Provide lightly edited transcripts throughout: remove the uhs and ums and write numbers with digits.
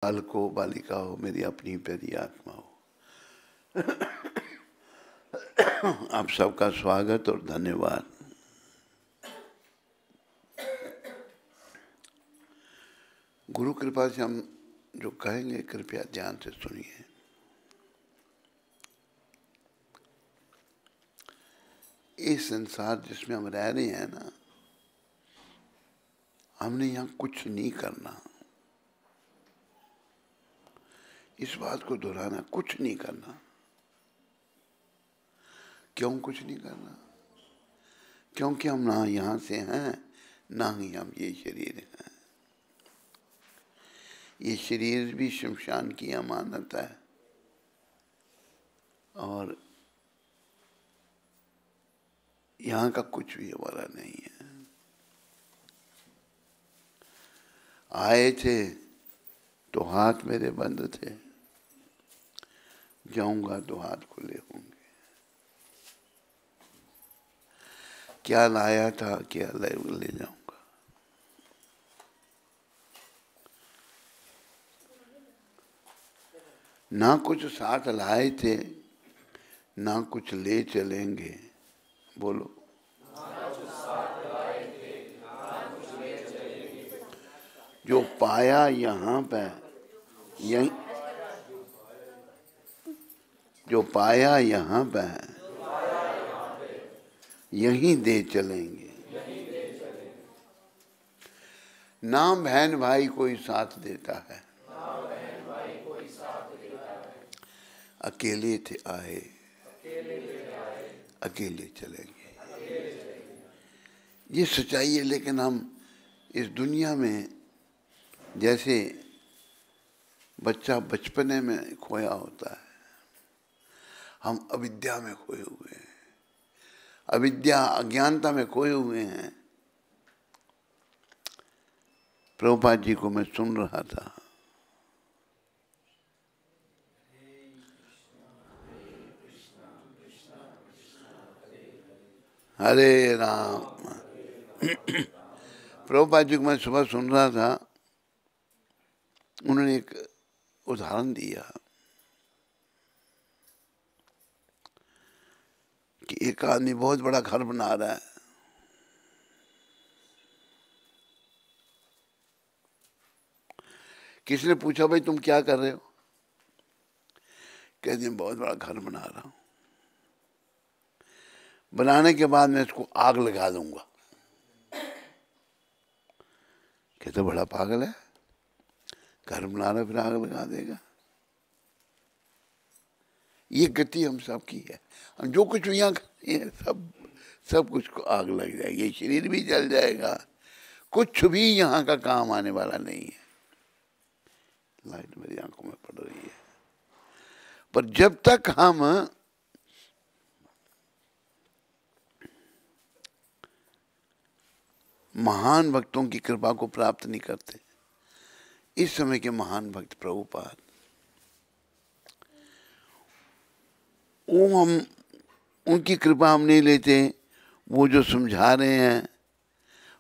बालको बालिका हो, मेरी अपनी प्यारी आत्मा हो, आप सबका स्वागत और धन्यवाद। गुरु कृपा से हम जो कहेंगे कृपया ध्यान से सुनिए। ये संसार जिसमें हम रह रहे हैं ना, हमने यहाँ कुछ नहीं करना। इस बात को दोहराना, कुछ नहीं करना। क्यों कुछ नहीं करना? क्योंकि हम ना यहाँ से हैं, ना ही हम ये शरीर हैं। ये शरीर भी शमशान की अमानत है और यहाँ का कुछ भी हमारा नहीं है। आए थे तो हाथ मेरे बंद थे, जाऊंगा तो हाथ खुले होंगे। क्या लाया था, क्या ले जाऊंगा। ना कुछ साथ लाए थे, ना कुछ ले चलेंगे। बोलो। जो पाया यहाँ पे यही, जो पाया यहाँ पे यहीं दे चलेंगे। ना बहन भाई कोई साथ देता है, अकेले थे आए, अकेले चलेंगे। ये सच्चाई है। लेकिन हम इस दुनिया में जैसे बच्चा बचपने में खोया होता है, हम अविद्या में खोए हुए हैं, अविद्या अज्ञानता में खोए हुए हैं। प्रभुपाद जी को मैं सुन रहा था, हरे राम। प्रभुपाद जी को मैं सुबह सुन रहा था, उन्होंने एक उदाहरण दिया कि एक आदमी बहुत बड़ा घर बना रहा है। किसी ने पूछा भाई तुम क्या कर रहे हो? कहते हैं बहुत बड़ा घर बना रहा हूं, बनाने के बाद मैं इसको आग लगा दूंगा। कहते बड़ा पागल है, घर बना रहा फिर आग लगा देगा। ये गति हम सब की है। हम जो कुछ यहाँ करते हैं सब कुछ को आग लग जाएगी। ये शरीर भी जल जाएगा, कुछ भी यहाँ का काम आने वाला नहीं है। लाइट मेरी आंखों में पड़ रही है। पर जब तक हम महान भक्तों की कृपा को प्राप्त नहीं करते, इस समय के महान भक्त प्रभुपाद, वो हम उनकी कृपा हम नहीं लेते। वो जो समझा रहे हैं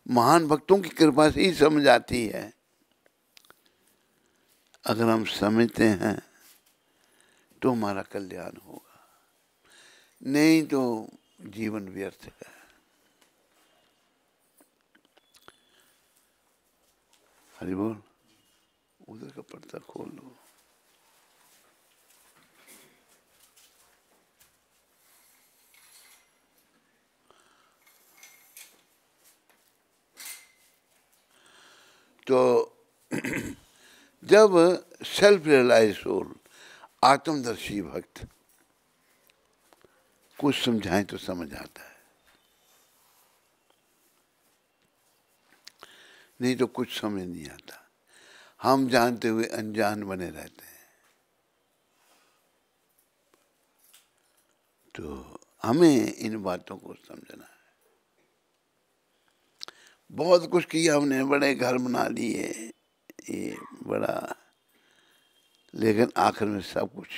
महान भक्तों की कृपा से ही समझ आती है। अगर हम समझते हैं तो हमारा कल्याण होगा, नहीं तो जीवन व्यर्थ है। हरि बोल। उधर का पर्दा खोल लो। तो जब सेल्फ रियलाइज सोल, आत्मदर्शी भक्त कुछ समझाएं तो समझ आता है, नहीं तो कुछ समझ नहीं आता। हम जानते हुए अनजान बने रहते हैं। तो हमें इन बातों को समझना है। बहुत कुछ किया हमने, बड़े घर बना लिए, ये बड़ा, लेकिन आखिर में सब कुछ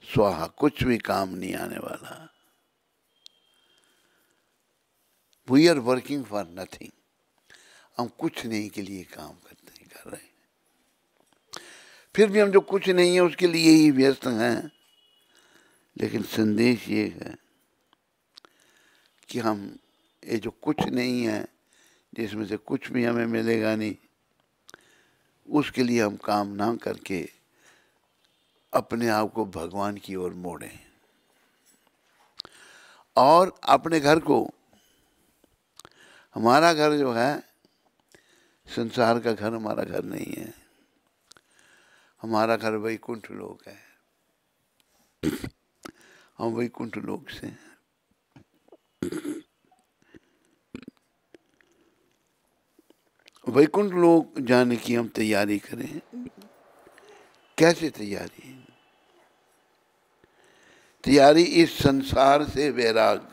स्वाहा, कुछ भी काम नहीं आने वाला। We are working for nothing. हम कुछ नहीं के लिए काम करते कर रहे हैं। फिर भी हम जो कुछ नहीं है उसके लिए ही व्यस्त हैं। लेकिन संदेश ये है कि हम ये जो कुछ नहीं है, जिसमें से कुछ भी हमें मिलेगा नहीं, उसके लिए हम काम ना करके अपने आप को भगवान की ओर मोड़ें और अपने घर को, हमारा घर जो है संसार का घर हमारा घर नहीं है, हमारा घर वैकुंठ लोक है। हम वैकुंठ लोक से हैं। वैकुंठ लोक जाने की हम तैयारी करें। कैसे तैयारी? तैयारी इस संसार से वैराग,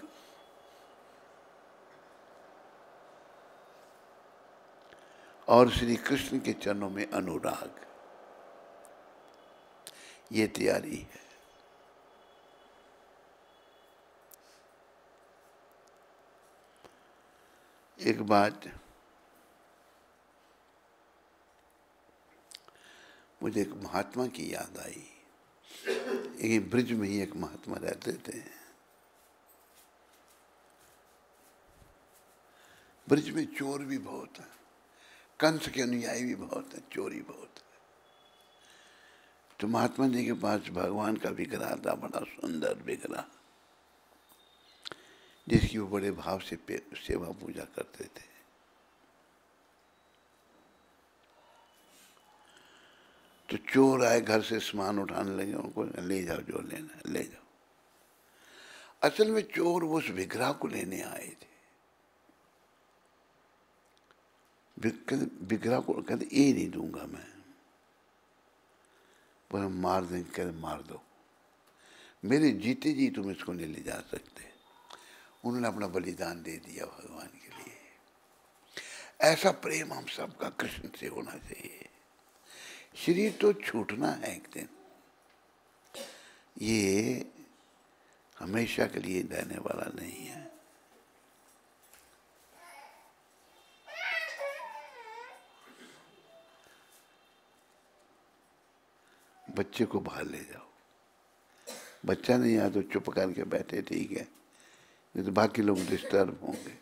और श्री कृष्ण के चरणों में अनुराग, ये तैयारी है। एक बात मुझे एक महात्मा की याद आई। ये ब्रिज में ही एक महात्मा रहते थे। ब्रिज में चोर भी बहुत है, कंस के अनुयायी भी बहुत है, चोरी बहुत है। तो महात्मा जी के पास भगवान का विग्रह था, बड़ा सुंदर विग्रह, जिसकी वो बड़े भाव से सेवा पूजा करते थे। तो चोर आए, घर से सामान उठाने लगे, उनको ले जाओ जो लेना है ले जाओ। असल में चोर उस विग्रह को लेने आए थे। विग्रह को कहते ये नहीं दूंगा मैं, पर हम मार देंगे। कहते मार दो, मेरे जीते जी तुम इसको नहीं ले जा सकते। उन्होंने अपना बलिदान दे दिया भगवान के लिए। ऐसा प्रेम हम सबका कृष्ण से होना चाहिए। शरीर तो छूटना है एक दिन, ये हमेशा के लिए रहने वाला नहीं है। बच्चे को बाहर ले जाओ, बच्चा नहीं आया तो चुप करके बैठे, ठीक है, नहीं तो बाकी लोग डिस्टर्ब होंगे।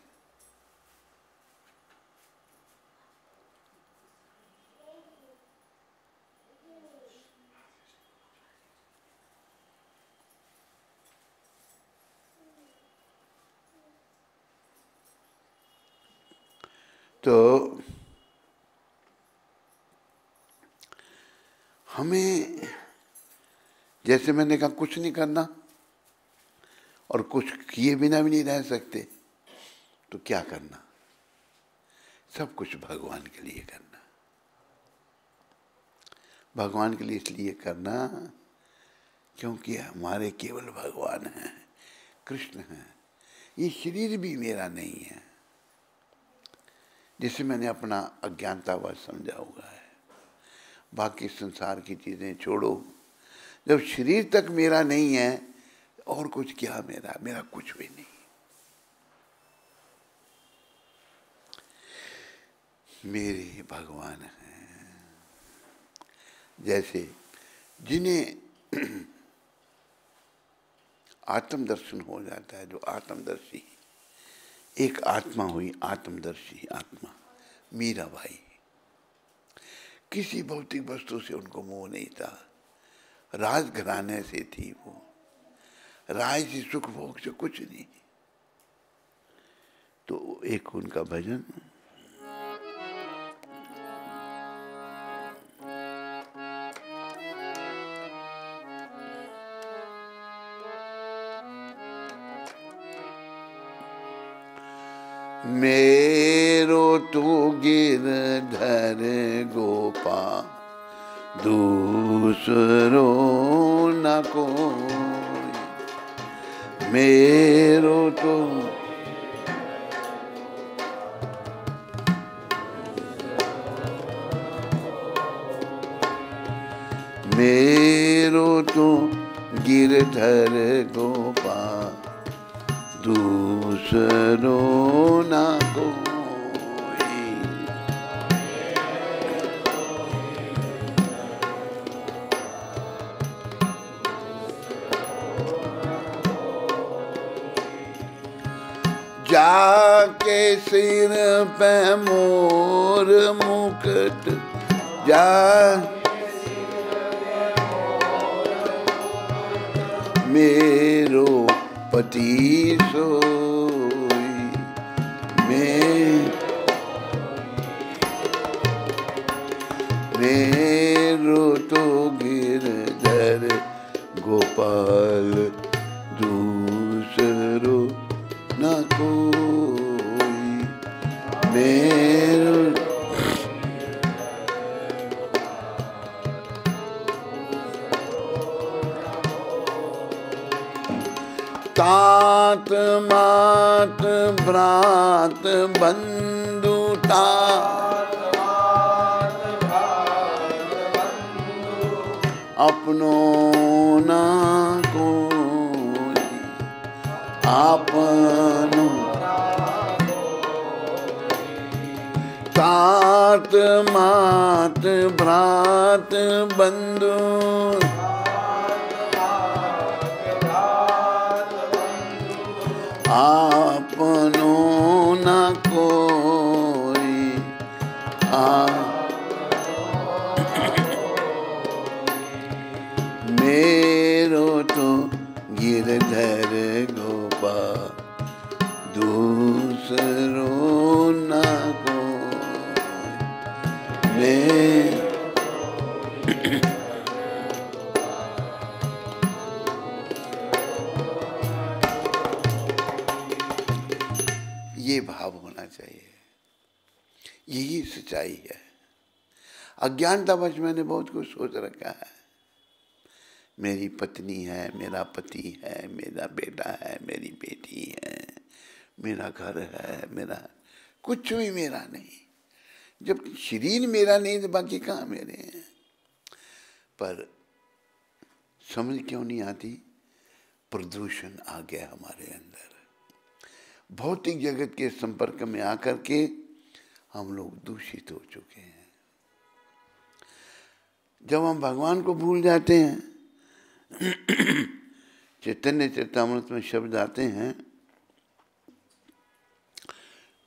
तो हमें, जैसे मैंने कहा, कुछ नहीं करना और कुछ किए बिना भी नहीं रह सकते, तो क्या करना? सब कुछ भगवान के लिए करना। भगवान के लिए इसलिए करना क्योंकि हमारे केवल भगवान हैं, कृष्ण हैं। ये शरीर भी मेरा नहीं है, जिसे मैंने अपना अज्ञानतावश समझा हुआ है। बाकी संसार की चीजें छोड़ो, जब शरीर तक मेरा नहीं है और कुछ क्या मेरा, मेरा कुछ भी नहीं। मेरे भगवान हैं। जैसे जिन्हें आत्म दर्शन हो जाता है, जो आत्मदर्शी, एक आत्मा हुई आत्मदर्शी आत्मा, मीराबाई। किसी भौतिक वस्तु से उनको मोह नहीं था, राजघराने से थी वो, राज सुख भोग से कुछ नहीं। तो एक उनका भजन, मेरो तू गिरधर गोपाल, दूसरो न कोई। मेरो तो मेरो तो गिरधर गोपाल, दूसरो ना कोई। जाके सिर पे मोर मुकुट, जा मेरो पति सोई, मेरो तो गिरधर गोपाल, दूसरो न कोई। मेरो तात मात भ्रात बंधु, अपनो ना कोई, आपनो तात मात भ्रात बंधु, आपनो ना कोई, मेरो तो गिरधर गोपाल, दूसरो ना कोई। ये भाव होना चाहिए, यही सच्चाई है। अज्ञानतावश मैंने बहुत कुछ सोच रखा है, मेरी पत्नी है, मेरा पति है, मेरा बेटा है, मेरी बेटी है, मेरा घर है, मेरा कुछ भी मेरा नहीं। जब शरीर मेरा नहीं तो बाकी कहाँ मेरे हैं। पर समझ क्यों नहीं आती? प्रदूषण आ गया हमारे अंदर, भौतिक जगत के संपर्क में आकर के हम लोग दूषित हो चुके हैं। जब हम भगवान को भूल जाते हैं, चैतन्य चरितामृत में शब्द आते हैं,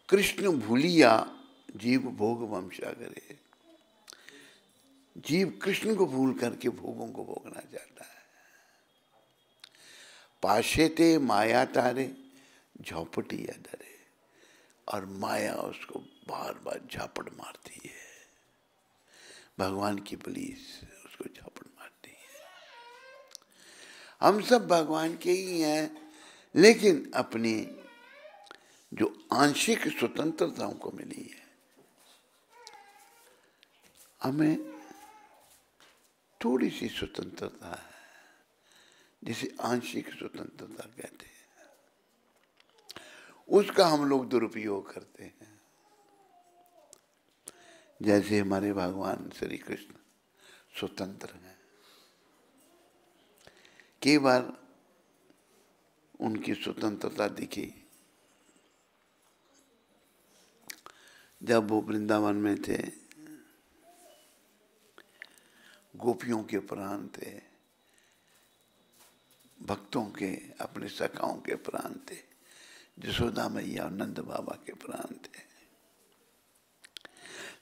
कृष्ण भूलिया जीव भोग वंशा करे। जीव कृष्ण को भूल करके भोगों को भोगना चाहता है। पाशेते माया तारे झौपटी डरे, और माया उसको बार बार झापड़ मारती है। भगवान की पुलिस उसको झापड़ मारती है। हम सब भगवान के ही हैं, लेकिन अपनी जो आंशिक स्वतंत्रता को मिली है, हमें थोड़ी सी स्वतंत्रता है, जिसे आंशिक स्वतंत्रता कहते हैं, उसका हम लोग दुरुपयोग करते हैं। जैसे हमारे भगवान श्री कृष्ण स्वतंत्र हैं, कई बार उनकी स्वतंत्रता दिखी जब वो वृंदावन में थे। गोपियों के प्राण थे, भक्तों के, अपने सखाओं के प्राण थे, यशोदा मैया और नंद बाबा के प्राण थे।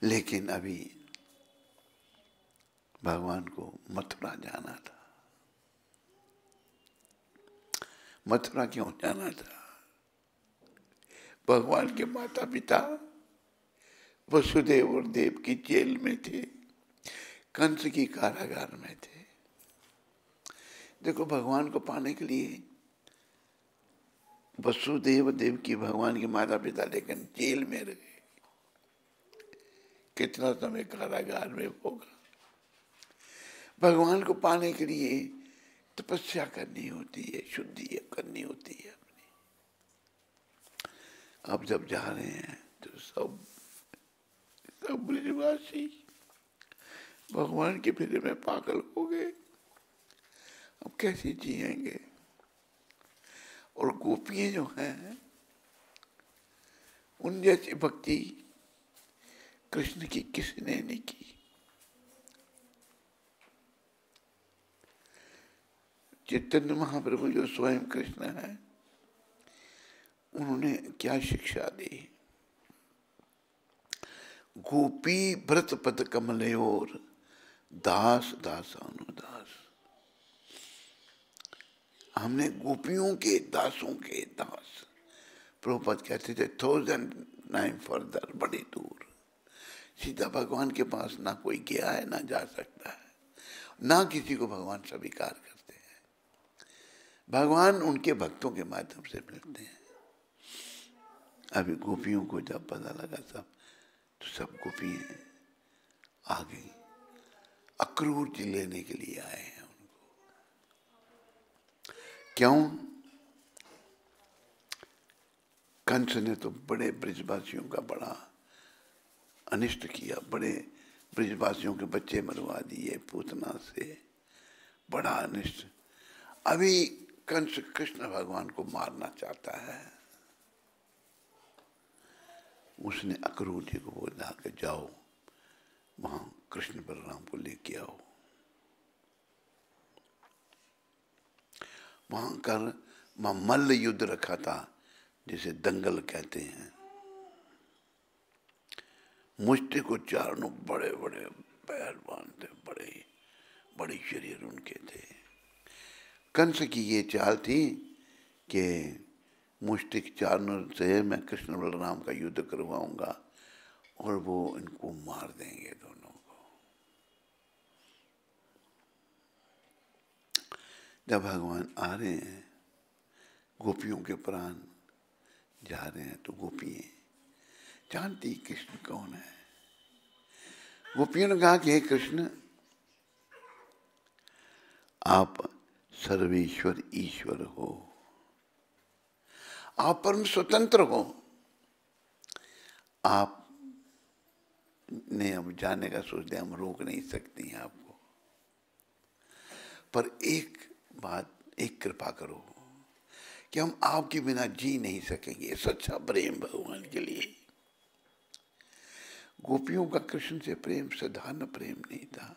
लेकिन अभी भगवान को मथुरा जाना था। मथुरा क्यों जाना था? भगवान के माता पिता वसुदेव और देव की जेल में थे, कंस की कारागार में थे। देखो, भगवान को पाने के लिए वसुदेव देव की, भगवान के माता पिता, लेकिन जेल में रहे। कितना समय कारागार में होगा। भगवान को पाने के लिए तपस्या करनी होती है, शुद्धि करनी होती है अपनी। अब जब जा रहे हैं तो सब ब्रजवासी भगवान के फेरे में पागल हो गए। अब कैसे जिएंगे? और गोपियां जो हैं, उन जैसी भक्ति कृष्ण की किसी ने नहीं की। चैतन्य महाप्रभु जो स्वयं कृष्ण है, उन्होंने क्या शिक्षा दी? गोपी व्रत पद कमलयोर दास दासानुदास। हमने गोपियों के दासों के दास। प्रभुपाद कहते थे 1000 फर्दर, बड़ी दूर। सीधा भगवान के पास ना कोई गया है, ना जा सकता है, ना किसी को भगवान स्वीकार करते हैं। भगवान उनके भक्तों के माध्यम से मिलते हैं। अभी गोपियों को जब पता लगा सब गोपियां आ गई, अक्रूर जी लेने के लिए आए हैं उनको। क्यों? कंस ने तो बड़े ब्रजवासियों का बड़ा अनिष्ट किया, बड़े ब्रजवासियों के बच्चे मरवा दिए पूतना से, बड़ा अनिष्ट। अभी कंस कृष्ण भगवान को मारना चाहता है। उसने अक्रूर जी को बोला कि जाओ वहां कृष्ण बलराम को लेके आओ। वहां मल्ल युद्ध रखा था, जिसे दंगल कहते हैं। मुष्टि को चारों बड़े बड़े पहलवान थे, बड़े शरीर उनके थे। कंस की ये चाल थी कि मुष्टिक चारणों से मैं कृष्ण बलराम का युद्ध करवाऊंगा और वो इनको मार देंगे दोनों को। जब भगवान आ रहे हैं, गोपियों के प्राण जा रहे हैं, तो गोपियां जानती कृष्ण कौन है। गोपियों ने कहा कि हे कृष्ण, आप सर्वेश्वर ईश्वर हो, आप परम स्वतंत्र हो। आप ने हम जाने का सोचते, हम रोक नहीं सकती हैं आपको, पर एक बात, एक कृपा करो कि हम आपके बिना जी नहीं सकेंगे। सच्चा प्रेम भगवान के लिए। गोपियों का कृष्ण से प्रेम साधारण प्रेम नहीं था,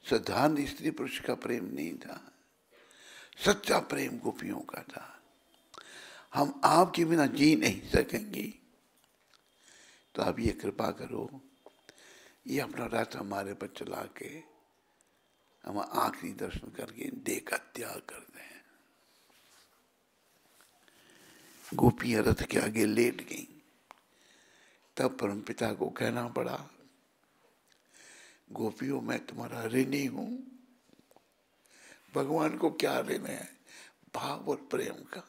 साधारण स्त्री पुरुष का प्रेम नहीं था, सच्चा प्रेम गोपियों का था। हम आपके बिना जी नहीं सकेंगे, तो आप ये कृपा करो, ये अपना रथ हमारे पर चला के हम आखिरी दर्शन करके देह का त्याग कर दें। गोपियां रथ के आगे लेट गईं। तब परमपिता को कहना पड़ा, गोपियों मैं तुम्हारा ऋणी हूं। भगवान को क्या ऋण है भाव और प्रेम का?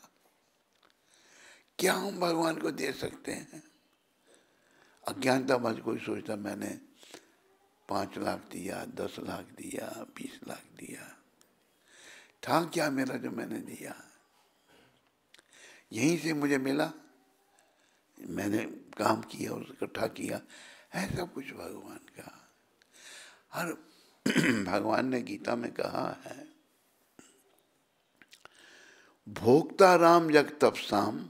क्या हम भगवान को दे सकते हैं? अज्ञानता मत कोई सोचता मैंने 5 लाख दिया, 10 लाख दिया, 20 लाख दिया, था क्या मेरा जो मैंने दिया? यहीं से मुझे मिला, मैंने काम किया और इकट्ठा किया, है सब कुछ भगवान का। हर भगवान ने गीता में कहा है, भोक्ता राम जग तपसाम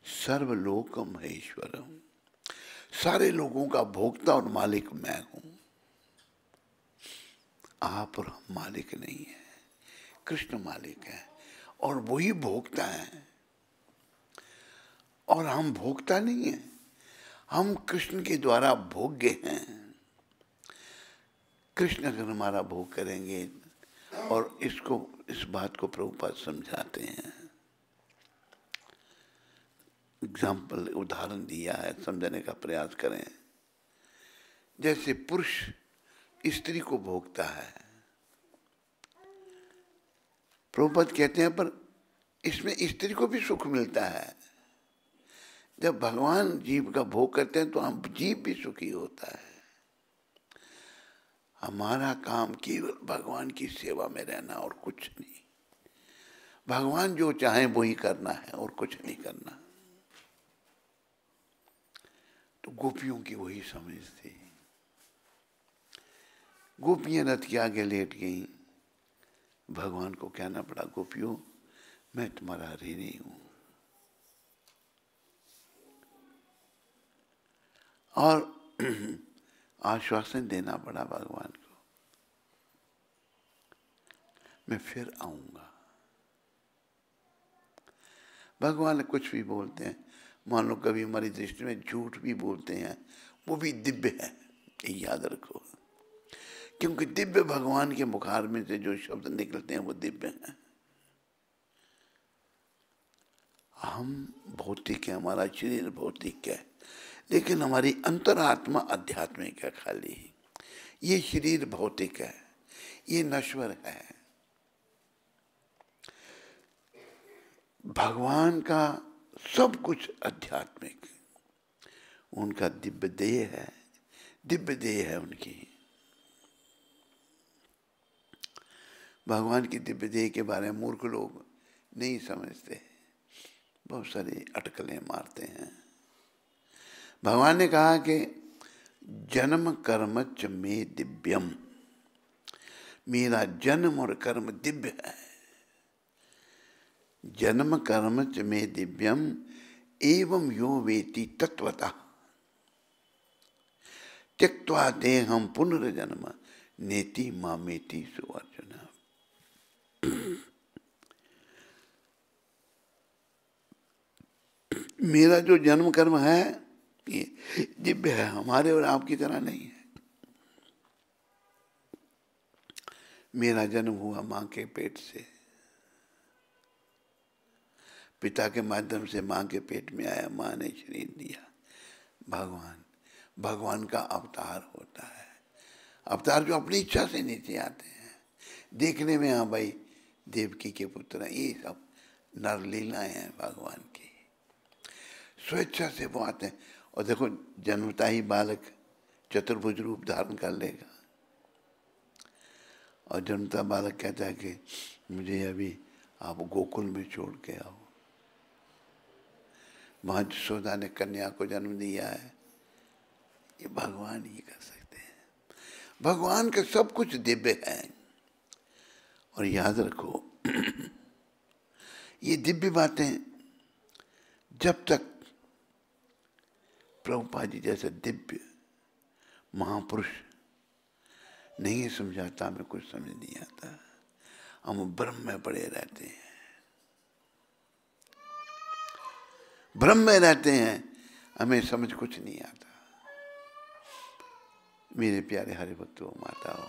सर्वलोक महेश्वरम। सारे लोगों का भोक्ता और मालिक मैं हूं। आप और हम मालिक नहीं है, कृष्ण मालिक है और वही भोक्ता है, और हम भोक्ता नहीं है, हम कृष्ण के द्वारा भोग्य हैं। कृष्ण अगर हमारा भोग करेंगे, और इस बात को प्रभुपाद समझाते हैं। एग्जाम्पल, उदाहरण दिया है, समझने का प्रयास करें। जैसे पुरुष स्त्री को भोगता है, प्रभुपाद कहते हैं, पर इसमें स्त्री को भी सुख मिलता है। जब भगवान जीव का भोग करते हैं तो हम जीव भी सुखी होता है। हमारा काम केवल भगवान की सेवा में रहना और कुछ नहीं। भगवान जो चाहे वो ही करना है और कुछ नहीं करना। तो गोपियों की वही समझ थी। गोपियां रथ के आगे लेट गईं। भगवान को कहना पड़ा, गोपियों मैं तुम्हारा ऋणी हूं। और आश्वासन देना पड़ा भगवान को, मैं फिर आऊंगा। भगवान कुछ भी बोलते हैं, मान लो कभी हमारी दृष्टि में झूठ भी बोलते हैं, वो भी दिव्य है, ये याद रखो। क्योंकि दिव्य भगवान के मुखार में से जो शब्द निकलते हैं वो दिव्य हैं। हम भौतिक है, हमारा शरीर भौतिक है, लेकिन हमारी अंतरात्मा आध्यात्मिक है खाली। ये शरीर भौतिक है, ये नश्वर है। भगवान का सब कुछ आध्यात्मिक, उनका दिव्य देह है, दिव्य देह है उनकी। भगवान की दिव्य देह के बारे में मूर्ख लोग नहीं समझते, बहुत सारी अटकलें मारते हैं। भगवान ने कहा कि जन्म कर्म च में दिव्यम, मेरा जन्म और कर्म दिव्य है। जन्म कर्म च में दिव्यम एवं यो वेति तत्वतः त्यक्त्वा देहं पुनर्जन्म नेति मामेति सुअर्जुन। मेरा जो जन्म कर्म है ये दिव्य है, हमारे और आपकी तरह नहीं है। मेरा जन्म हुआ माँ के पेट से, पिता के माध्यम से माँ के पेट में आया, माँ ने शरीर दिया। भगवान का अवतार होता है। अवतार जो अपनी इच्छा से नीचे आते हैं, देखने में हाँ भाई देवकी के पुत्र हैं, ये सब नरलीलाएं हैं भगवान की, स्वेच्छा से वो आते हैं। और देखो जन्मता ही बालक चतुर्भुज रूप धारण कर लेगा, और जन्मता बालक कहता है कि मुझे अभी आप गोकुल में छोड़ के आओ। वहाँ यशोदा ने कन्या को जन्म दिया है, ये भगवान ही कर सकते हैं। भगवान का सब कुछ दिव्य है। और याद रखो ये दिव्य बातें जब तक प्रभुपाद जी जैसे दिव्य महापुरुष नहीं समझाता, हमें कुछ समझ नहीं आता। हम भ्रम में पड़े रहते हैं, भ्रम में रहते हैं, हमें समझ कुछ नहीं आता। मेरे प्यारे हरि भक्तों, माताओं,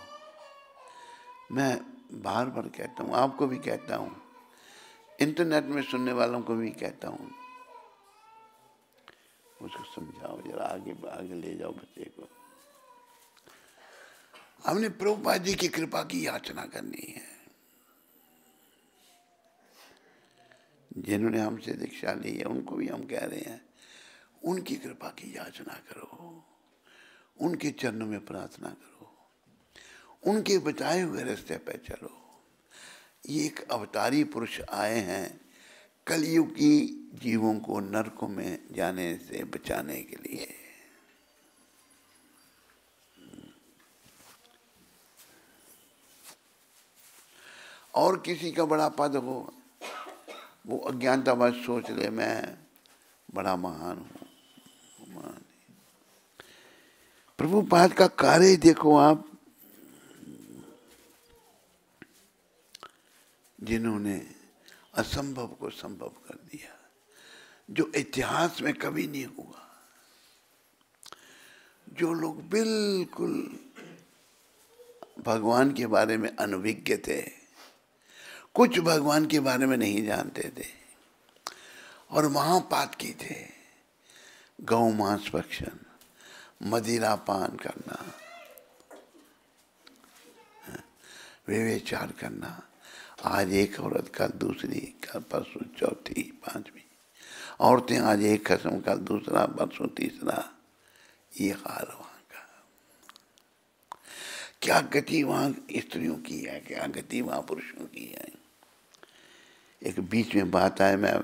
मैं बार बार कहता हूँ, आपको भी कहता हूँ, इंटरनेट में सुनने वालों को भी कहता हूँ, उसको समझाओ जरा, आगे ले जाओ बच्चे को। हमने प्रभुपाद जी की कृपा की याचना करनी है। जिन्होंने हमसे दीक्षा ली है उनको भी हम कह रहे हैं, उनकी कृपा की याचना करो, उनके चरणों में प्रार्थना करो, उनके बताए हुए रास्ते पे चलो। ये एक अवतारी पुरुष आए हैं कलयुगी जीवों को नरकों में जाने से बचाने के लिए। और किसी का बड़ा पद हो, वो अज्ञानतावश सोच ले मैं बड़ा महान हूँ। प्रभुपाद का कार्य देखो आप, जिन्होंने असंभव को संभव कर दिया, जो इतिहास में कभी नहीं हुआ। जो लोग बिल्कुल भगवान के बारे में अनभिज्ञ थे, कुछ भगवान के बारे में नहीं जानते थे और महापातकी थे, गौ मांस भक्षण, मदिरा पान करना, व्यभिचार करना, आज एक औरत कल दूसरी, कल परसों चौथी पांचवी औरतें, आज एक खस्म कल दूसरा परसों तीसरा, ये हाल वहाँ का। क्या गति वहाँ स्त्रियों की है, क्या गति वहाँ पुरुषों की है। एक बीच में बात आए, मैं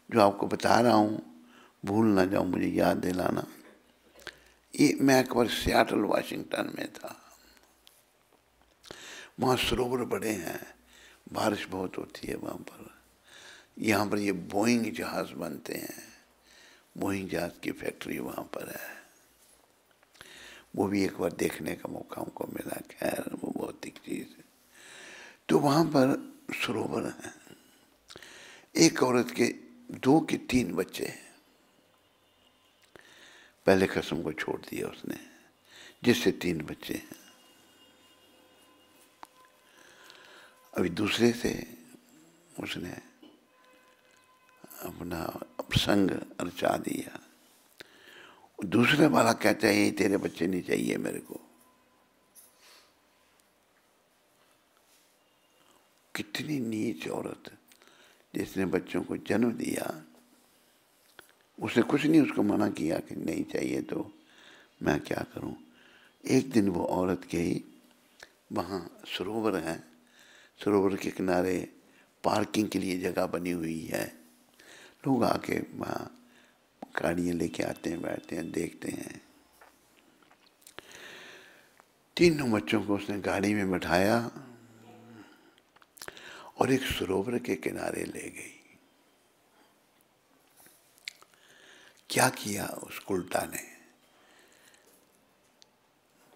जो आपको बता रहा हूँ भूल ना जाऊँ, मुझे याद दिलाना। ये मैं एक बार सियाटल वाशिंगटन में था, वहाँ सरोवर बड़े हैं, बारिश बहुत होती है वहाँ पर। यहाँ पर ये बोइंग जहाज बनते हैं, बोइंग जहाज की फैक्ट्री वहाँ पर है। वो भी एक बार देखने का मौका हमको मिला, खैर वो भौतिक चीज़ है। तो वहाँ पर सरोवर है, एक औरत के 2 कि 3 बच्चे हैं। पहले कसम को छोड़ दिया उसने, जिससे 3 बच्चे हैं। अभी दूसरे से उसने अपना संग रचा दिया। दूसरे वाला कहता है ये तेरे बच्चे नहीं चाहिए मेरे को। कितनी नीच औरत, जिसने बच्चों को जन्म दिया, उसने कुछ नहीं उसको मना किया कि नहीं चाहिए तो मैं क्या करूं। एक दिन वो औरत गई, वहाँ सरोवर है, सरोवर के किनारे पार्किंग के लिए जगह बनी हुई है। लोग आके वहाँ गाड़ियाँ लेके आते हैं, बैठते हैं, देखते हैं। 3 बच्चों को उसने गाड़ी में बैठाया और एक सरोवर के किनारे ले गई। क्या किया उस उल्टा ने,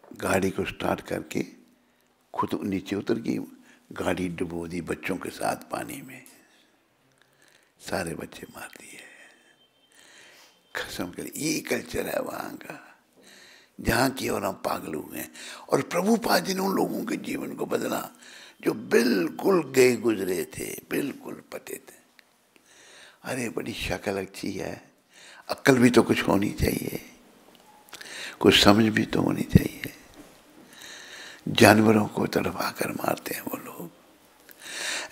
गाड़ी को स्टार्ट करके खुद नीचे उतर गई, गाड़ी डुबो दी बच्चों के साथ पानी में, सारे बच्चे मार दिए। कसम कर, ये कल्चर है वहां का, जहाँ की और हम पागल हुए हैं। और प्रभुपाद जी ने उन लोगों के जीवन को बदला जो बिल्कुल गए गुजरे थे, बिल्कुल पते थे। अरे बड़ी शक्ल अच्छी है, अक्ल भी तो कुछ होनी चाहिए, कुछ समझ भी तो होनी चाहिए। जानवरों को तड़पा कर मारते हैं वो लोग।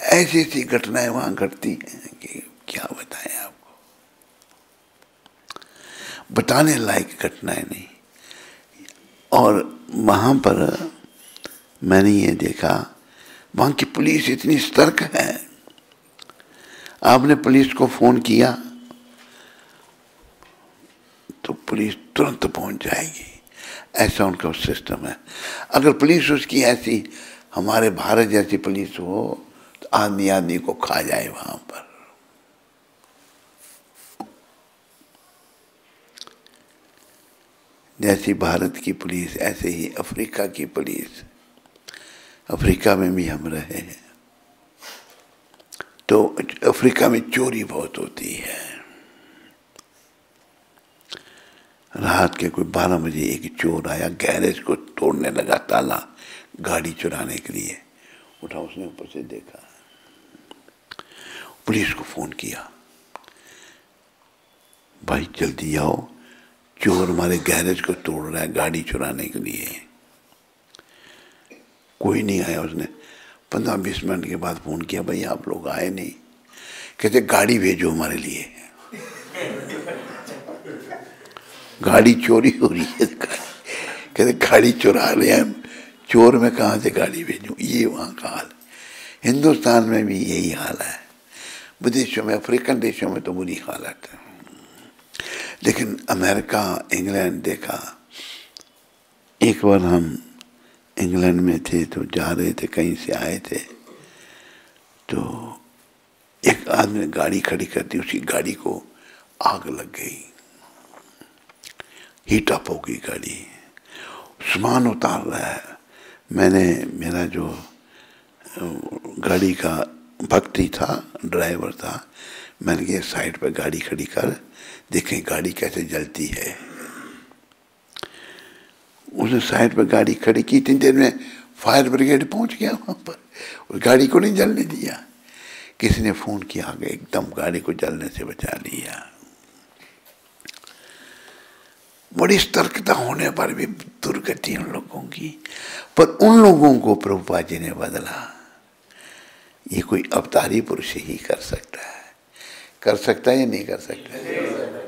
ऐसी ऐसी घटनाएं वहां घटती हैं कि क्या बताएं आपको, बताने लायक घटनाएं नहीं। और वहां पर मैंने ये देखा, वहां की पुलिस इतनी सतर्क है। आपने पुलिस को फोन किया तो पुलिस तुरंत पहुंच जाएगी, ऐसा उनका सिस्टम है। अगर पुलिस उसकी ऐसी हमारे भारत जैसी पुलिस हो तो आदमी आदमी को खा जाए वहां पर। जैसी भारत की पुलिस ऐसे ही अफ्रीका की पुलिस। अफ्रीका में भी हम रहे हैं तो अफ्रीका में चोरी बहुत होती है। रात के कोई 12 बजे एक चोर आया, गैरेज को तोड़ने लगा ताला गाड़ी चुराने के लिए। उठा, उसने ऊपर से देखा, पुलिस को फोन किया, भाई जल्दी आओ, चोर हमारे गैरेज को तोड़ रहा है गाड़ी चुराने के लिए। कोई नहीं आया। उसने 15-20 मिनट के बाद फोन किया, भाई आप लोग आए नहीं। कहते गाड़ी भेजो हमारे लिए, गाड़ी चोरी हो रही है। कहते गाड़ी चुरा रहे हैं, चोर में कहाँ से गाड़ी भेजूं। ये वहाँ का हाल। हिंदुस्तान में भी यही हाल है, विदेशों में, अफ्रीकन देशों में तो बुरी हालत है। लेकिन अमेरिका, इंग्लैंड देखा। एक बार हम इंग्लैंड में थे तो जा रहे थे, कहीं से आए थे, तो एक आदमी ने गाड़ी खड़ी कर दी, उसकी गाड़ी को आग लग गई, हीट अप हो गई गाड़ी। सामान उतार रहा है। मैंने, मेरा जो गाड़ी का भक्ति था, ड्राइवर था, मैंने कहा साइड पर गाड़ी खड़ी कर, देखें गाड़ी कैसे जलती है। उसने साइड पर गाड़ी खड़ी की, इतनी देर में फायर ब्रिगेड पहुंच गया वहां पर, उस गाड़ी को नहीं जलने दिया। किसी ने फोन किया, आगे एकदम गाड़ी को जलने से बचा लिया। बड़ी सतर्कता होने पर भी दुर्गति उन लोगों की। पर उन लोगों को प्रभुपाद जी ने बदला। ये कोई अवतारी पुरुष ही कर सकता है, कर सकता है या नहीं कर सकता।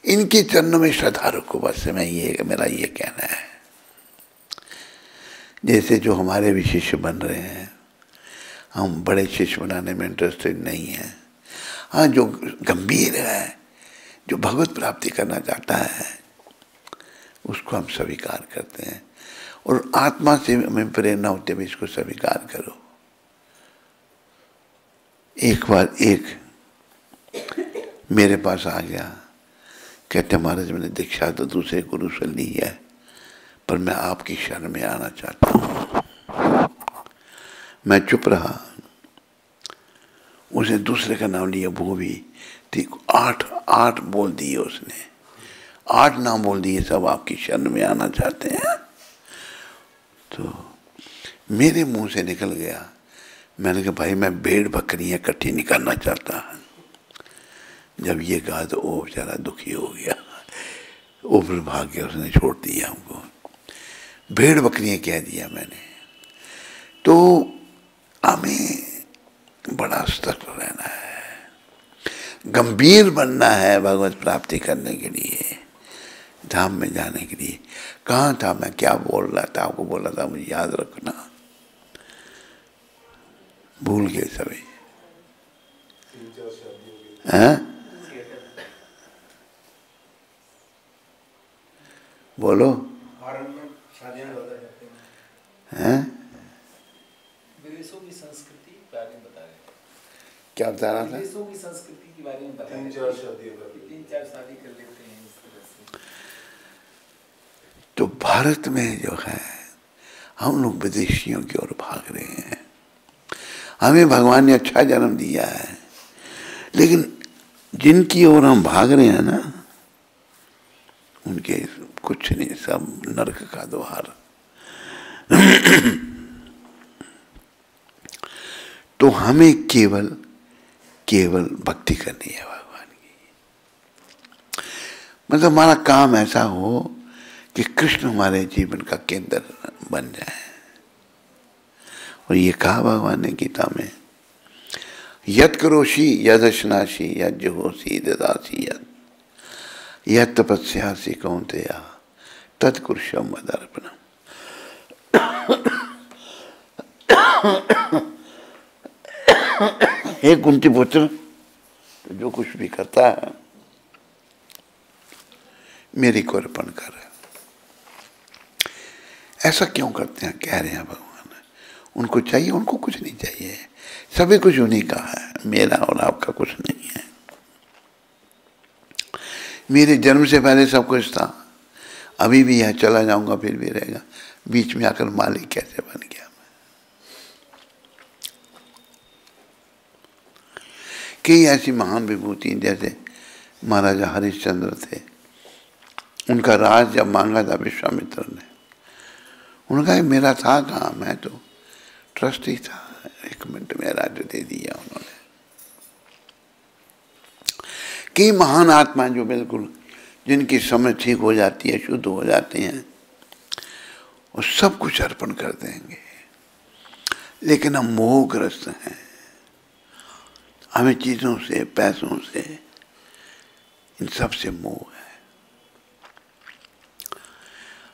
इनके चरणों में श्रद्धा रखो, बस मैं ये, मेरा ये कहना है। जैसे जो हमारे भी शिष्य बन रहे हैं, हम बड़े शिष्य बनाने में इंटरेस्टेड नहीं हैं। हाँ, जो गंभीर है, जो भगवत प्राप्ति करना चाहता है, उसको हम स्वीकार करते हैं। और आत्मा से हमें प्रेरणा होती है, इसको स्वीकार करो। एक बार एक मेरे पास आ गया, कहते महाराज मैंने दीक्षा तो दूसरे गुरु से ली है, पर मैं आपकी शरण में आना चाहता हूँ। मैं चुप रहा। उसने दूसरे का नाम लिया, वो भी ठीक 8 बोल दिए उसने, 8 नाम बोल दिए, सब आपकी शरण में आना चाहते हैं। तो मेरे मुंह से निकल गया, मैंने कहा भाई मैं भेड़ बकरियां इकट्ठी नहीं करना चाहता। जब ये कहा तो वो बेचारा दुखी हो गया, ऊपर भाग गया, उसने छोड़ दिया हमको, भेड़ बकरियां कह दिया मैंने। तो हमें बड़ा सतर्क रहना है, गंभीर बनना है भगवत प्राप्ति करने के लिए, धाम में जाने के लिए। कहाँ था मैं, क्या बोल रहा था, आपको बोला था, मुझे याद रखना, भूल गए सभी। हैं? बोलो। हैं? विदेशों की संस्कृति के बारे में बता रहे थे। क्या बता रहा था? विदेशों की संस्कृति के बारे में बता रहे थे। 3-4 शादी कर लेते हैं इस तरह से। तो भारत में जो है हम लोग विदेशियों की ओर भाग रहे हैं। हमें भगवान ने अच्छा जन्म दिया है, लेकिन जिनकी ओर हम भाग रहे हैं ना, उनके कुछ नहीं, सब नरक का द्वार। तो हमें केवल भक्ति करनी है भगवान की। मतलब हमारा काम ऐसा हो कि कृष्ण हमारे जीवन का केंद्र बन जाए। और ये कहा भगवान ने गीता में, यत् करोषि यदश्नासि यज्जुहोषि ददासि यत् तपस्यासि कौन्तेय तत्कुरुषं मदर्पणम्। हे कुंती पुत्र, तो जो कुछ भी करता है मेरी को अर्पण कर। ऐसा क्यों करते हैं, कह रहे हैं भगवान, उनको चाहिए, उनको कुछ नहीं चाहिए, सभी कुछ उन्हीं का है, मेरा और आपका कुछ नहीं है। मेरे जन्म से पहले सब कुछ था, अभी भी यह चला जाऊंगा फिर भी रहेगा, बीच में आकर मालिक कैसे बन गया मैं। कई ऐसी महान विभूति, जैसे महाराजा हरिश्चंद्र थे, उनका राज जब मांगा था विश्वामित्र ने, उन्होंने कहा मेरा था कहाँ, मैं तो ट्रस्टी था, 1 मिनट में राज्य दे दिया उन्होंने। कई महान आत्मा जो बिल्कुल, जिनकी समझ ठीक हो जाती है, शुद्ध हो जाती हैं, वो सब कुछ अर्पण कर देंगे। लेकिन हम मोहग्रस्त हैं, हमें चीजों से, पैसों से, इन सब से मोह है।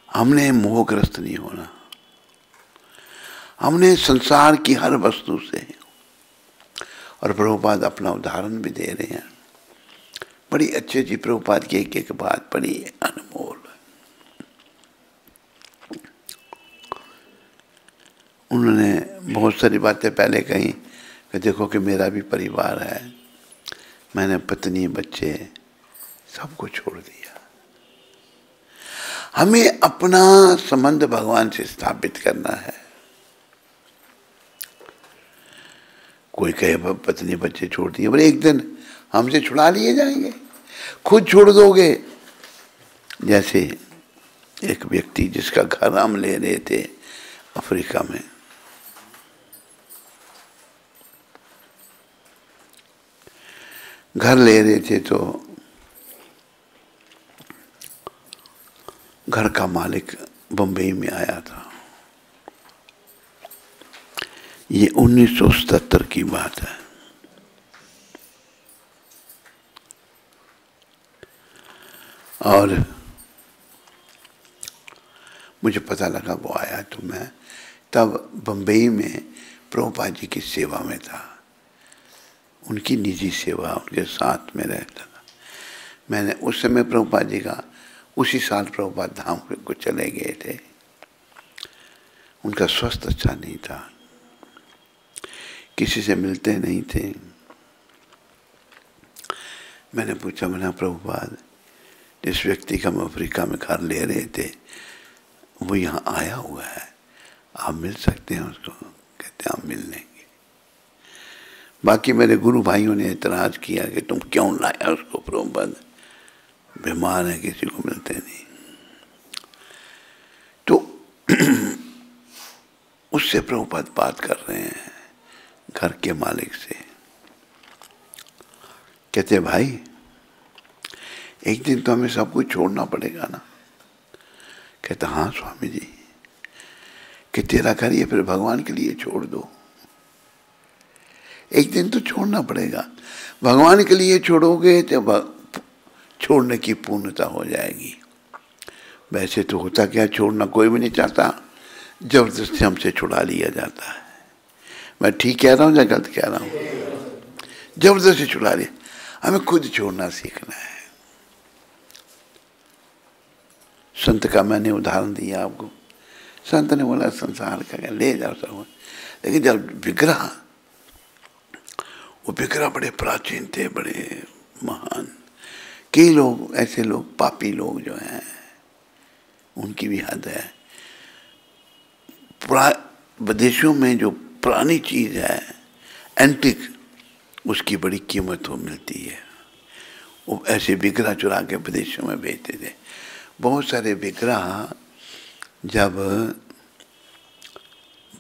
हमने मोहग्रस्त नहीं होना, हमने संसार की हर वस्तु से, और प्रभुपाद अपना उदाहरण भी दे रहे हैं, बड़ी अच्छी जी प्रभुपाद की एक बात बड़ी अनमोल। उन्होंने बहुत सारी बातें पहले कही कि देखो कि मेरा भी परिवार है, मैंने पत्नी बच्चे सबको छोड़ दिया। हमें अपना संबंध भगवान से स्थापित करना है। कोई कहे पत्नी बच्चे छोड़ दिए, पर एक दिन हमसे छुड़ा लिए जाएंगे, खुद छोड़ दोगे। जैसे एक व्यक्ति जिसका घर हम ले रहे थे अफ्रीका में, घर ले रहे थे, तो घर का मालिक बंबई में आया था। ये 1977 की बात है। और मुझे पता लगा वो आया, तो मैं तब बंबई में प्रभुपाद जी की सेवा में था, उनकी निजी सेवा, उनके साथ में रहता था। मैंने उस समय प्रभुपाद जी का, उसी साल प्रभुपाद धाम को चले गए थे, उनका स्वास्थ्य अच्छा नहीं था, किसी से मिलते नहीं थे। मैंने पूछा, मैंने प्रभुपाद जिस व्यक्ति का हम अफ्रीका में घर ले रहे थे वो यहाँ आया हुआ है, आप मिल सकते हैं उसको? कहते हैं आप मिल लेंगे। बाकी मेरे गुरु भाइयों ने एतराज किया कि तुम क्यों लाया उसको, प्रभुपद बीमार है, किसी को मिलते नहीं। तो उससे प्रभुपद बात कर रहे हैं घर के मालिक से, कहते भाई एक दिन तो हमें सब कुछ छोड़ना पड़ेगा ना। कहता हाँ स्वामी जी, कि तेरा घर ये फिर भगवान के लिए छोड़ दो, एक दिन तो छोड़ना पड़ेगा। भगवान के लिए छोड़ोगे तो छोड़ने की पूर्णता हो जाएगी। वैसे तो होता क्या, छोड़ना कोई भी नहीं चाहता, जबरदस्ती हमसे छुड़ा लिया जाता है। मैं ठीक कह रहा हूँ या गलत कह रहा हूँ? जबरदस्ती छुड़ा लिया। हमें खुद छोड़ना सीखना है। संत का मैंने उदाहरण दिया आपको। संत ने बोला संसार का ले जाओ सब, लेकिन जब विग्रह, वो विग्रह बड़े प्राचीन थे, बड़े महान। कई लोग ऐसे लोग, पापी लोग जो हैं, उनकी भी हद है। विदेशों में जो पुरानी चीज है एंटिक, उसकी बड़ी कीमत हो मिलती है। वो ऐसे विग्रह चुरा के विदेशों में बेचते थे। बहुत सारे विग्रह, जब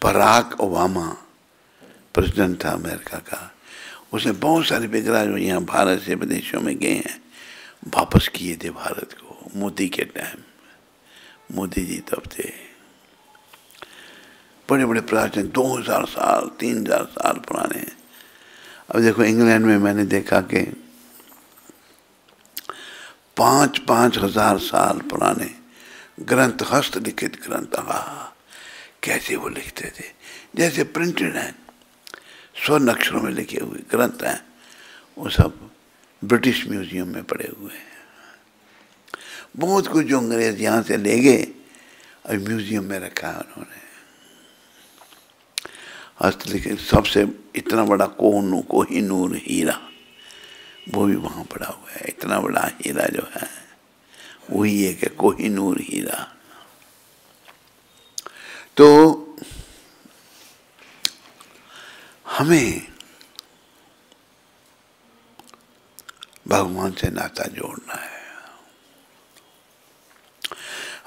बराक ओबामा प्रेसिडेंट था अमेरिका का, उसने बहुत सारे विग्रह जो यहाँ भारत से विदेशों में गए हैं वापस किए थे भारत को। मोदी के टाइम, मोदी जी तब थे, बड़े बड़े प्राचीन 2000 साल 3000 साल पुराने। अब देखो इंग्लैंड में मैंने देखा कि 5-5 हजार साल पुराने ग्रंथ, हस्तलिखित ग्रंथ, कैसे वो लिखते थे, जैसे प्रिंटेड हैं, स्वर्ण अक्षरों में लिखे हुए ग्रंथ हैं। वो सब ब्रिटिश म्यूजियम में पड़े हुए हैं। बहुत कुछ जो अंग्रेज यहाँ से ले गए अभी म्यूजियम में रखा है उन्होंने। हस्तलिखित सबसे इतना बड़ा कोहिनूर हीरा, वो भी वहाँ पड़ा हुआ है। इतना बड़ा हीरा जो है वही एक है कोहिनूर हीरा। तो हमें भगवान से नाता जोड़ना है।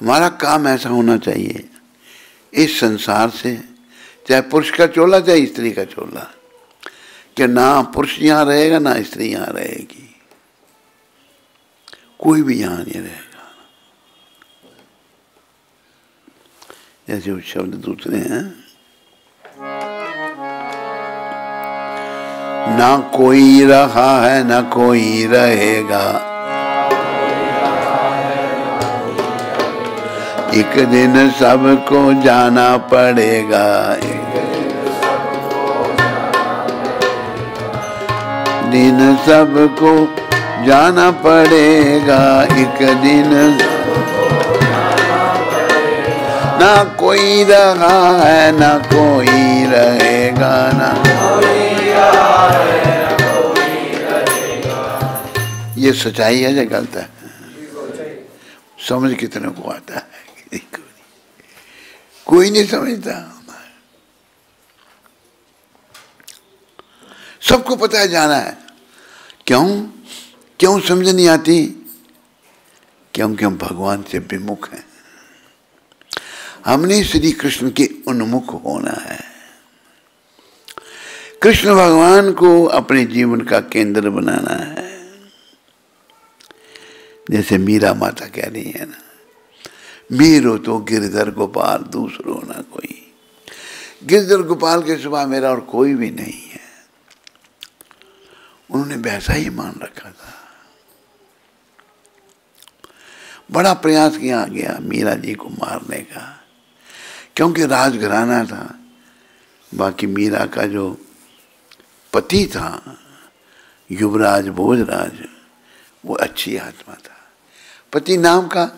हमारा काम ऐसा होना चाहिए इस संसार से, चाहे पुरुष का चोला चाहे स्त्री का चोला, कि ना पुरुष यहाँ रहेगा ना स्त्री यहाँ रहेगी, कोई भी यहाँ नहीं रहेगा। जैसे वो शब्द दूसरे हैं, ना कोई रहा है ना कोई रहेगा, एक दिन सबको जाना पड़ेगा, दिन सबको जाना पड़ेगा, एक दिन ना कोई रहा है ना कोई रहेगा, ना ये सच्चाई है या गलत है? समझ कितने को आता है? कोई नहीं समझता। सबको पता है जाना है। क्यों समझ नहीं आती? क्योंकि हम भगवान से विमुख हैं। हमने श्री कृष्ण के उन्मुख होना है। कृष्ण भगवान को अपने जीवन का केंद्र बनाना है। जैसे मीरा माता कह रही है ना, मेरो तो गिरधर गोपाल दूसरो ना कोई। गिरधर गोपाल के सिवा मेरा और कोई भी नहीं है। उन्होंने वैसा ही मान रखा था। बड़ा प्रयास किया गया मीरा जी को मारने का, क्योंकि राजघराना था। बाकी मीरा का जो पति था युवराज भोजराज, वो अच्छी आत्मा था। पति नाम का।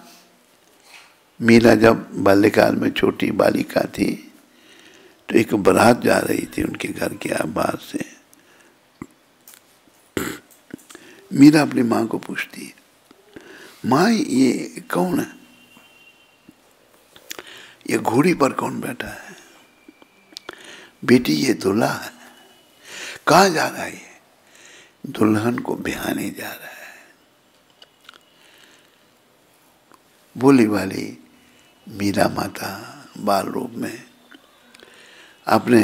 मीरा जब बाल्यकाल में छोटी बालिका थी तो एक बारात जा रही थी उनके घर के बाहर से। मीरा अपनी माँ को पूछती है, माँ ये कौन है? ये घोड़ी पर कौन बैठा है? बेटी ये दूल्हा है। कहाँ जा रहा है ये? दुल्हन को ब्याहने जा रहा है। बोली वाली मीरा माता बाल रूप में अपने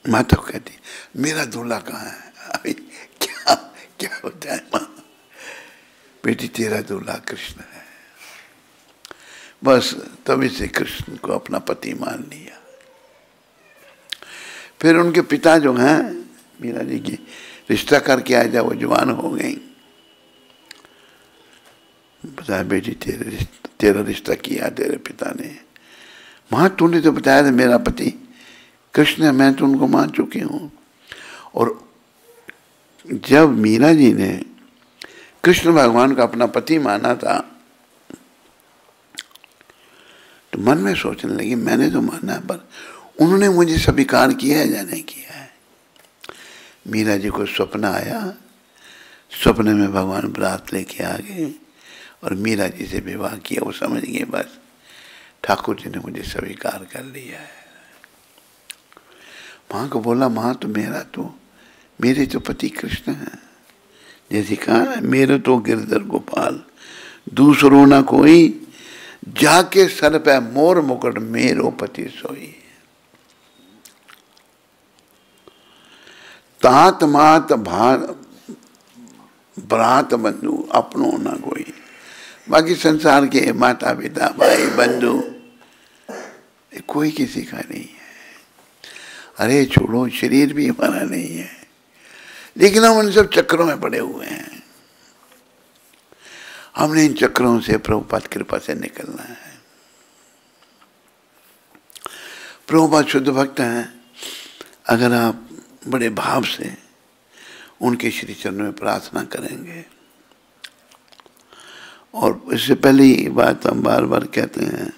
माता को कहती, मेरा दूल्हा कहाँ है? अभी क्या क्या होता है माँ? बेटी तेरा दूल्हा कृष्ण है। बस तभी से कृष्ण को अपना पति मान लिया। फिर उनके पिता जो हैं मीरा जी की रिश्ता करके आए, जब वो जवान हो गई, बताया बेटी तेरा रिश्ता किया तेरे पिता ने। माँ तूने तो बताया था मेरा पति कृष्ण है, मैं तो उनको मान चुकी हूँ। और जब मीरा जी ने कृष्ण भगवान को अपना पति माना था तो मन में सोचने लगी मैंने तो माना है, पर उन्होंने मुझे स्वीकार किया है या नहीं किया है। मीरा जी को स्वप्न आया, सपने में भगवान बरात लेके आ गए और मीरा जी से विवाह किया। वो समझ गए बस ठाकुर जी ने मुझे स्वीकार कर लिया है। माँ को बोला माँ तो मेरे तो पति कृष्ण हैं। जैसे कहा है मेरे तो गिरधर गोपाल दूसरो न कोई, जाके सर पे मोर मुकुट मेरो पति सोई। तात मात भ्रात बंधु अपनो न कोई। बाकी संसार के माता पिता भाई बंधु कोई किसी का नहीं है। अरे छोड़ो, शरीर भी हमारा नहीं है, लेकिन हम उन सब चक्रों में पड़े हुए हैं। हमने इन चक्रों से प्रभुपाद कृपा से निकलना है। प्रभुपाद शुद्ध भक्त हैं। अगर आप बड़े भाव से उनके श्री चरणों में प्रार्थना करेंगे, और इससे पहले ये बात हम बार बार कहते हैं,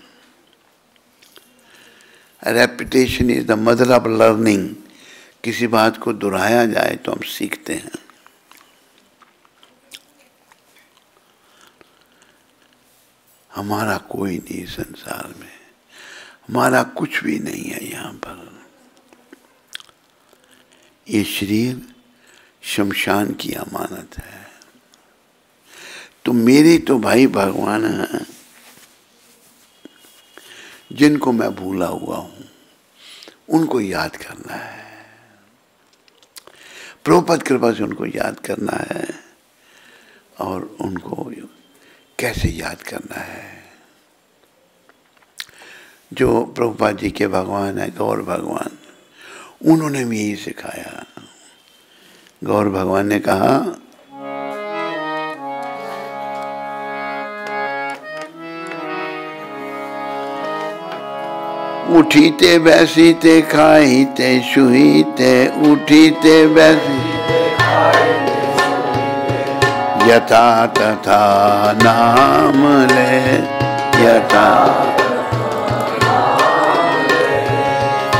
repetition is the mother of learning. किसी बात को दोहराया जाए तो हम सीखते हैं। हमारा कोई नहीं संसार में, हमारा कुछ भी नहीं है यहाँ पर। ये शरीर शमशान की अमानत है। तो मेरे तो भाई भगवान हैं जिनको मैं भूला हुआ हूं, उनको याद करना है। प्रभुपाद कृपा से उनको याद करना है। और उनको कैसे याद करना है? जो प्रभुपाद जी के भगवान है गौर भगवान, उन्होंने भी यही सिखाया। गौर भगवान ने कहा उठीते बैसीते खाईते शुहीते, उठीते बैसीते यथा तथा नाम ले, यथा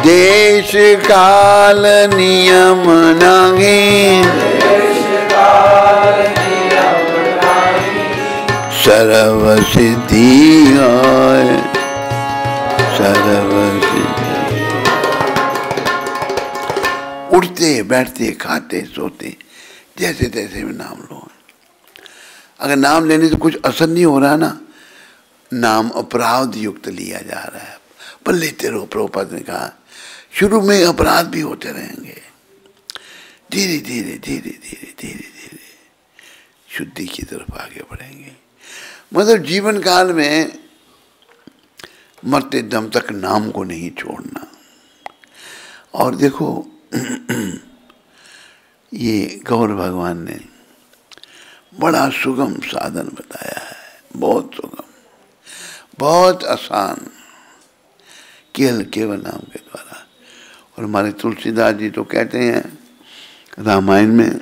देश काल नियम नाही, सर्व सिद्धि है, सर्व सिद्धि। उठते बैठते खाते सोते जैसे तैसे भी नाम लो। अगर नाम लेने से कुछ असर नहीं हो रहा ना, नाम अपराध युक्त लिया जा रहा है, पर लेते रहो। प्रभुपाद ने कहा शुरू में अपराध भी होते रहेंगे, धीरे धीरे धीरे धीरे धीरे धीरे शुद्धि की तरफ आगे बढ़ेंगे। मतलब जीवन काल में मरते दम तक नाम को नहीं छोड़ना। और देखो ये गौर भगवान ने बड़ा सुगम साधन बताया है, बहुत सुगम, बहुत आसान, केवल नाम के द्वारा। और हमारे तुलसीदास जी तो कहते हैं रामायण में,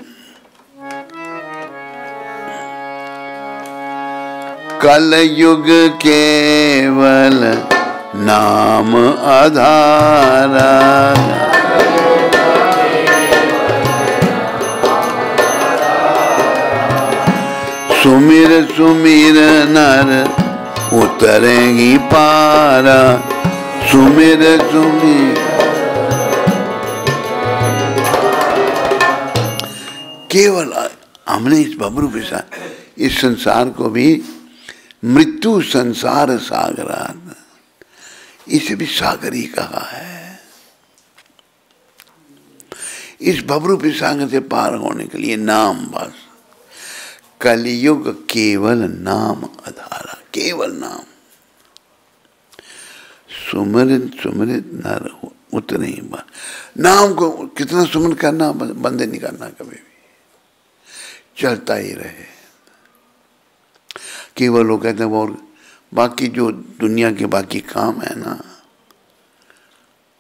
कल युग केवल नाम आधारा, सुमिर सुमिर नर उतरेगी पारा, सुमिर सुमिर। केवल हमने इस बबरू पिशाच इस संसार को भी मृत्यु संसार सागरात, इसे भी सागर ही कहा है। इस बबरू पिशाच से पार होने के लिए नाम, बस कलियुग केवल नाम आधारा, केवल नाम। सुमरित सुमरित नर उतने ही बात, नाम को कितना सुमन करना, बंद नहीं करना, कभी भी चलता ही रहे। केवल लोग कहते हैं और बाकी जो दुनिया के बाकी काम है ना,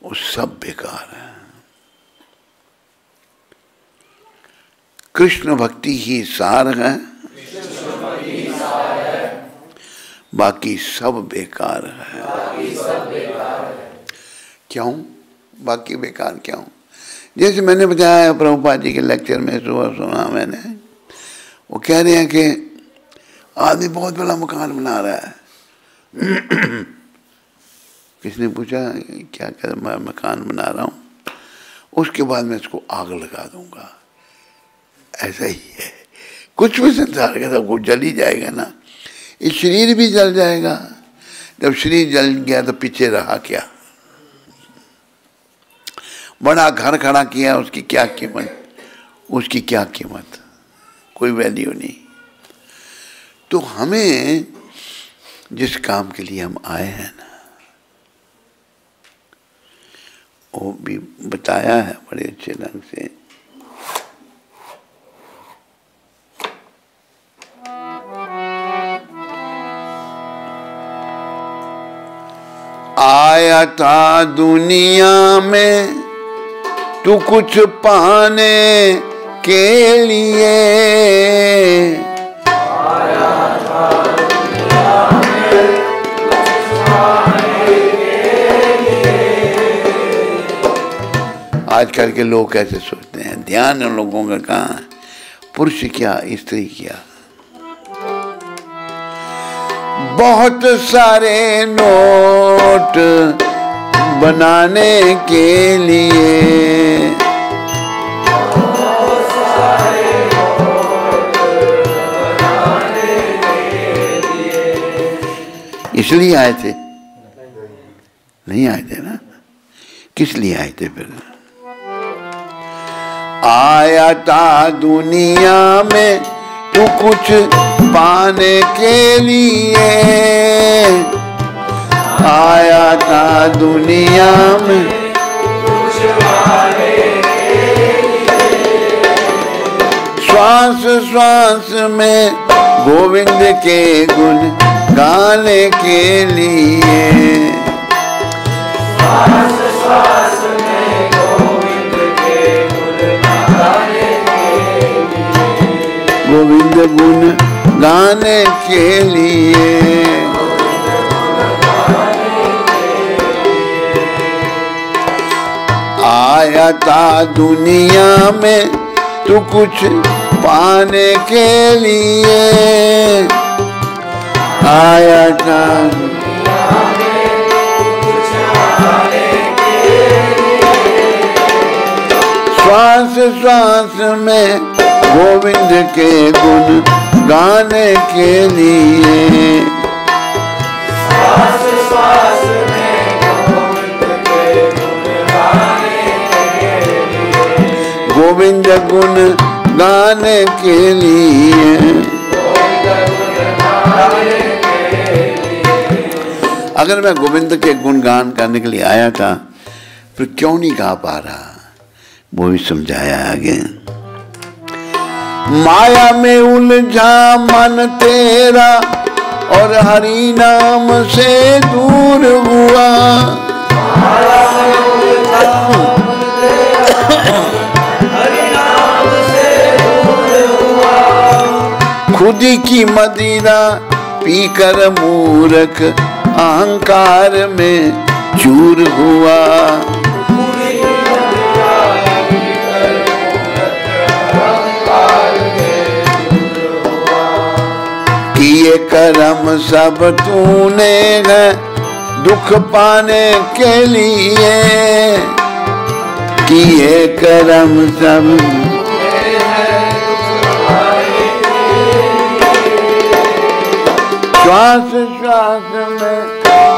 वो सब बेकार है। कृष्ण भक्ति ही सार है, बाकी सब बेकार है। क्यों बाकी बेकार क्यों? जैसे मैंने बताया प्रभुपाद जी के लेक्चर में सुबह सुना मैंने, वो कह रहे हैं कि आदमी बहुत बड़ा मकान बना रहा है। किसने पूछा क्या कर, मैं मकान बना रहा हूँ, उसके बाद मैं इसको आग लगा दूंगा। ऐसा ही है, कुछ भी संसार का सब कुछ जल ही जाएगा ना, ये शरीर भी जल जाएगा। जब शरीर जल गया तो पीछे रहा क्या? बड़ा घर खड़ा किया, उसकी क्या कीमत, उसकी क्या कीमत, कोई वैल्यू नहीं। तो हमें जिस काम के लिए हम आए हैं ना, वो भी बताया है बड़े अच्छे ढंग से। आया था दुनिया में तू कुछ पाने के लिए, आया था दुनिया में कुछ पाने के लिए। आजकल के लोग कैसे सोचते हैं, ध्यान उन लोगों का कहाँ है, पुरुष क्या स्त्री क्या। बहुत सारे नोट बनाने के लिए, बहुत सारे नोट बनाने के लिए। इसलिए आए थे? नहीं आए थे ना, किस लिए आए थे फिर? आया था दुनिया में तू कुछ पाने के लिए, आया था दुनिया में कुछ पाने के लिए। श्वास श्वास में गोविंद के गुण गाने के लिए, श्वास श्वास में गोविंद के गुण गाने के लिए, गोविंद गुण गाने के लिए। आया था दुनिया में तू कुछ पाने के लिए, आया था दुनिया में कुछ पाने के लिए। श्वास श्वास में गोविंद के गुण गाने के लिए, श्वास श्वास में गोविंद के गुण गाने के लिए, गोविंद गुण गाने के लिए। अगर मैं गोविंद के गुणगान करने के लिए आया था, फिर क्यों नहीं गा पा रहा, वो भी समझाया आगे। माया में उलझा मन तेरा और हरि नाम से दूर हुआ, माया में उलझा मन तेरा हरि नाम से दूर हुआ। खुद की मदिरा पीकर मूर्ख अहंकार में चूर हुआ, किए कर्म सब तूने है दुख पाने के लिए, किए कर्म सब श्वास श्वास में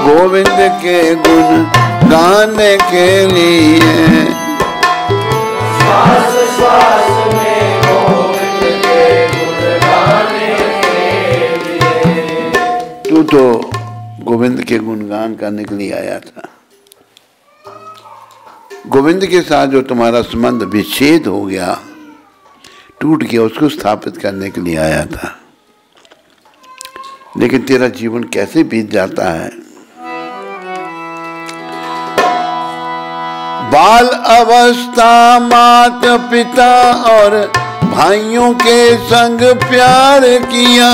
गोविंद के गुण गाने के लिए, श्वास श्वास में गोविंद के गुण गाने के लिए। तू तो गोविंद के गुणगान करने के लिए आया था। गोविंद के साथ जो तुम्हारा संबंध विच्छेद हो गया, टूट गया, उसको स्थापित करने के लिए आया था। लेकिन तेरा जीवन कैसे बीत जाता है। बाल अवस्था माता पिता और भाइयों के संग प्यार किया,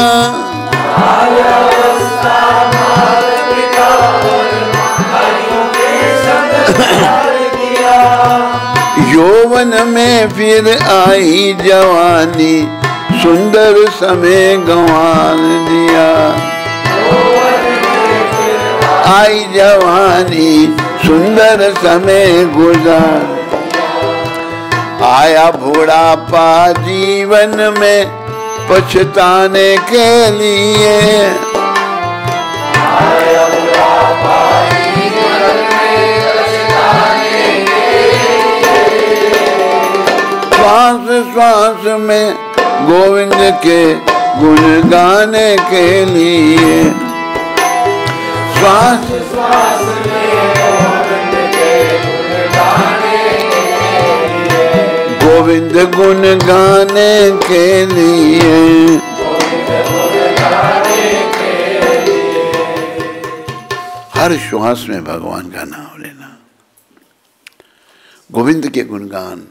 बाल अवस्था माता पिता और भाइयों के संग प्यार किया। यौवन में फिर आई जवानी, सुंदर समय गंवार दिया। आई जवानी सुंदर समय गुजार, आया बुढ़ापा जीवन में पछताने के लिए। आया बुढ़ापा जीवन में पछताने के लिए। श्वास श्वास में गोविंद के गुण गाने के लिए, श्वास श्वास में गोविंद के गुण गाने के लिए। गोविंद गुण गाने के लिए, गोविंद गुण गाने के लिए। हर श्वास में भगवान का नाम लेना, गोविंद के गुणगान।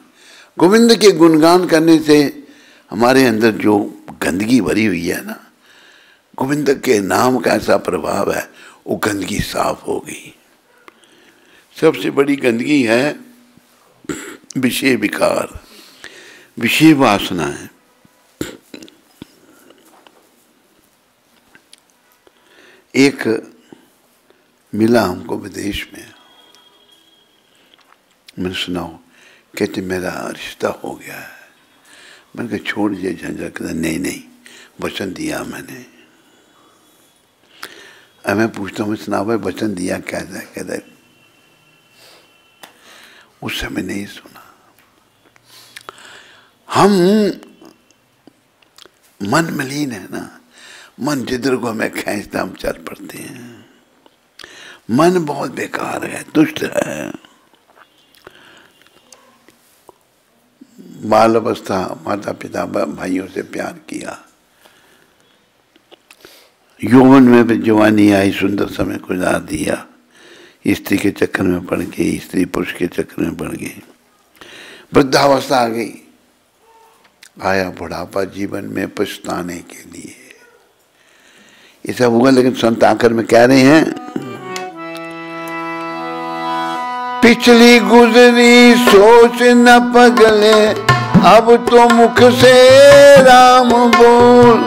गोविंद के गुणगान करने से हमारे अंदर जो गंदगी भरी हुई है ना, गोविंद के नाम का ऐसा प्रभाव है, वो गंदगी साफ हो गई। सबसे बड़ी गंदगी है विषय विकार, विषय वासना है। एक मिला हमको विदेश में, मैंने सुनाओ, कहते मेरा रिश्ता हो गया है। मैंने कहा छोड़ दिया झंझट। कहता नहीं नहीं, वचन दिया मैंने। अब मैं पूछता हूँ सुना भाई वचन दिया कैसा है? कहता उस समय नहीं सुना। हम मन मलिन है ना, मन जिधर को हमें खींचता हम चल पड़ते हैं। मन बहुत बेकार है, दुष्ट है। बाल अवस्था माता पिता भाइयों से प्यार किया, यौवन में भी जवानी आई, सुंदर समय गुजार दिया, स्त्री के चक्कर में पड़ गई, स्त्री पुरुष के चक्कर में पड़ गई, वृद्धावस्था आ गई, आया बुढ़ापा जीवन में पछताने के लिए। ये सब हुआ। लेकिन संत आकर में कह रहे हैं, पिछली गुजरी सोच न पगले, अब तो मुख से राम बोल।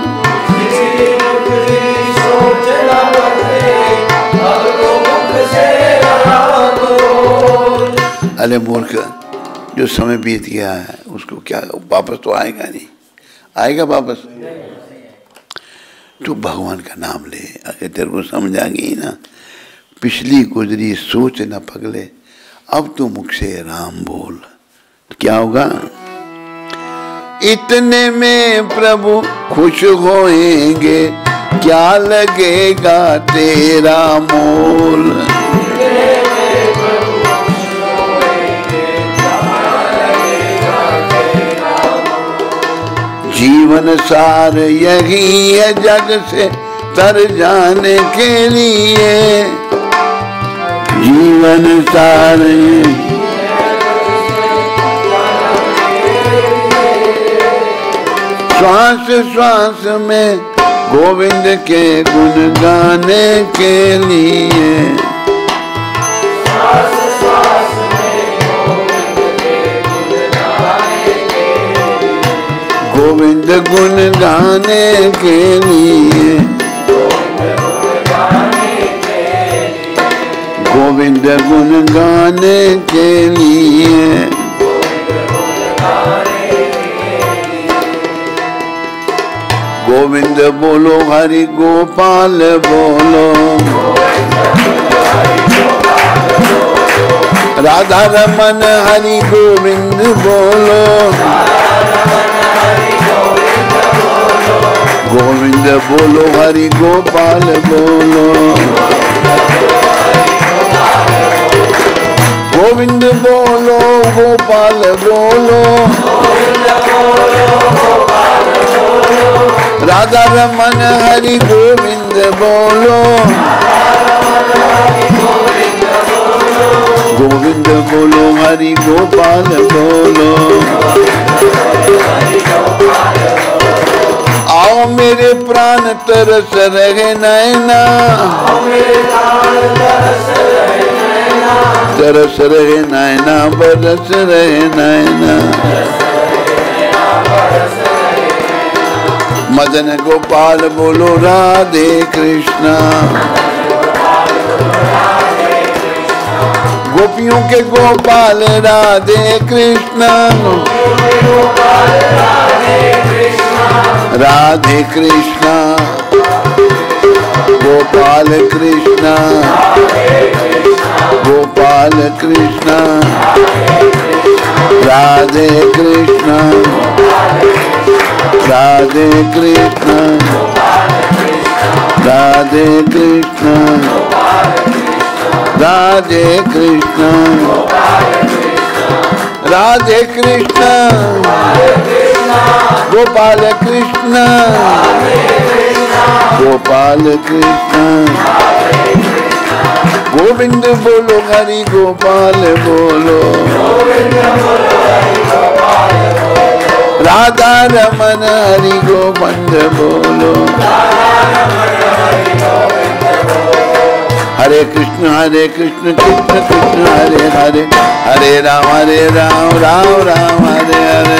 पिछली गुजरी सोच न पगले, अब तो मुख से राम बोल। अरे मूर्ख, जो समय बीत गया है उसको क्या वापस तो आएगा नहीं, आएगा वापस? तो भगवान का नाम ले। अगर तेरे को समझ आ गई ना, पिछली गुजरी सोच न पगले, अब तो मुख से राम बोल, तो क्या होगा? इतने में प्रभु खुश होएंगे, क्या लगेगा तेरा मोल। जीवन सार यही है जग से तर जाने के लिए, जीवन सार श्वास श्वास में गोविंद के गुण गाने के लिए, श्वास श्वास में गोविंद के गुण गाने के लिए, गोविंद गुण गाने के लिए, गोविंद गुण गाने के लिए। गोविंद बोलो हरि गोपाल बोलो, राधा रमन हरि गोविंद बोलो, गोविंद बोलो हरि गोपाल बोलो, गोविंद बोलो गोपाल बोलो, राधा रमन हरि गोविंद बोलो, गोविंद बोलो हरि गोपाल बोलो। आओ मेरे प्राण तरस रहे नैना, तरस रहे नैना, बरस रहे नैना, मदन गोपाल बोलो राधे कृष्णा, गोपियों के गोपाल राधे कृष्णा, राधे कृष्णा, गोपाल कृष्णा, गोपाल कृष्णा, राधे कृष्णा, राधे कृष्णा, राधे कृष्णा, राधे कृष्णा, राधे कृष्णा, गोपाल कृष्णा, गोपाल कृष्णा, गोविंद बोलो हरि गोपाल बोलो, राधा रमन हरि गोविंद बोलो, हरे कृष्ण कृष्ण कृष्ण हरे हरे, हरे राम राम राम हरे हरे,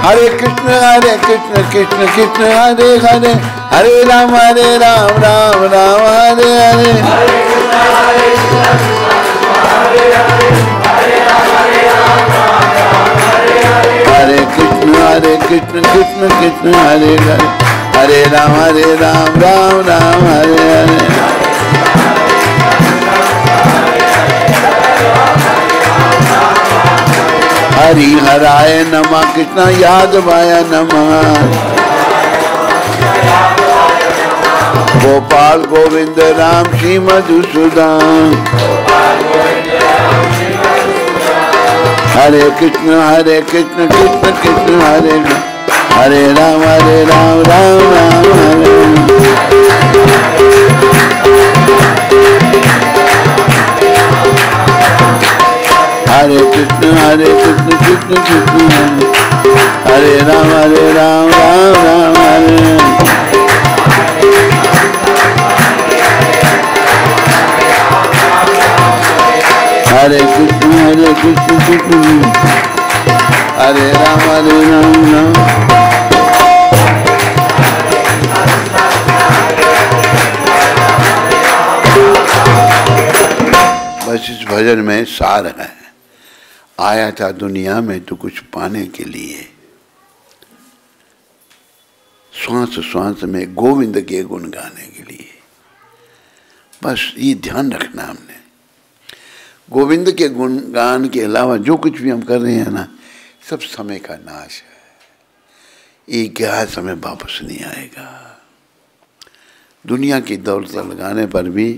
हरे कृष्ण कृष्ण कृष्ण हरे हरे, हरे राम राम राम हरे हरे, हरे कृष्ण कृष्ण कृष्ण हरे हरे, हरे राम राम राम हरे हरे, हरि हराय नमः, कृष्ण यादवाय नमः, गोपाल गोविंद राम श्री मधुसूदन, हरे कृष्ण कृष्ण कृष्ण हरे हरे राम राम राम हरे, हरे कृष्ण कृष्ण कृष्ण हरे राम राम राम हरे, हरे कृष्ण कृष्ण हरे राम राम। बस इस भजन में सार है, आया था दुनिया में तो कुछ पाने के लिए, श्वास श्वास में गोविंद के गुण गाने के लिए। बस ये ध्यान रखना हमने, गोविंद के गुण गान के अलावा जो कुछ भी हम कर रहे हैं ना, सब समय का नाश है, एक क्या समय वापस नहीं आएगा। दुनिया की दौलत लगाने पर भी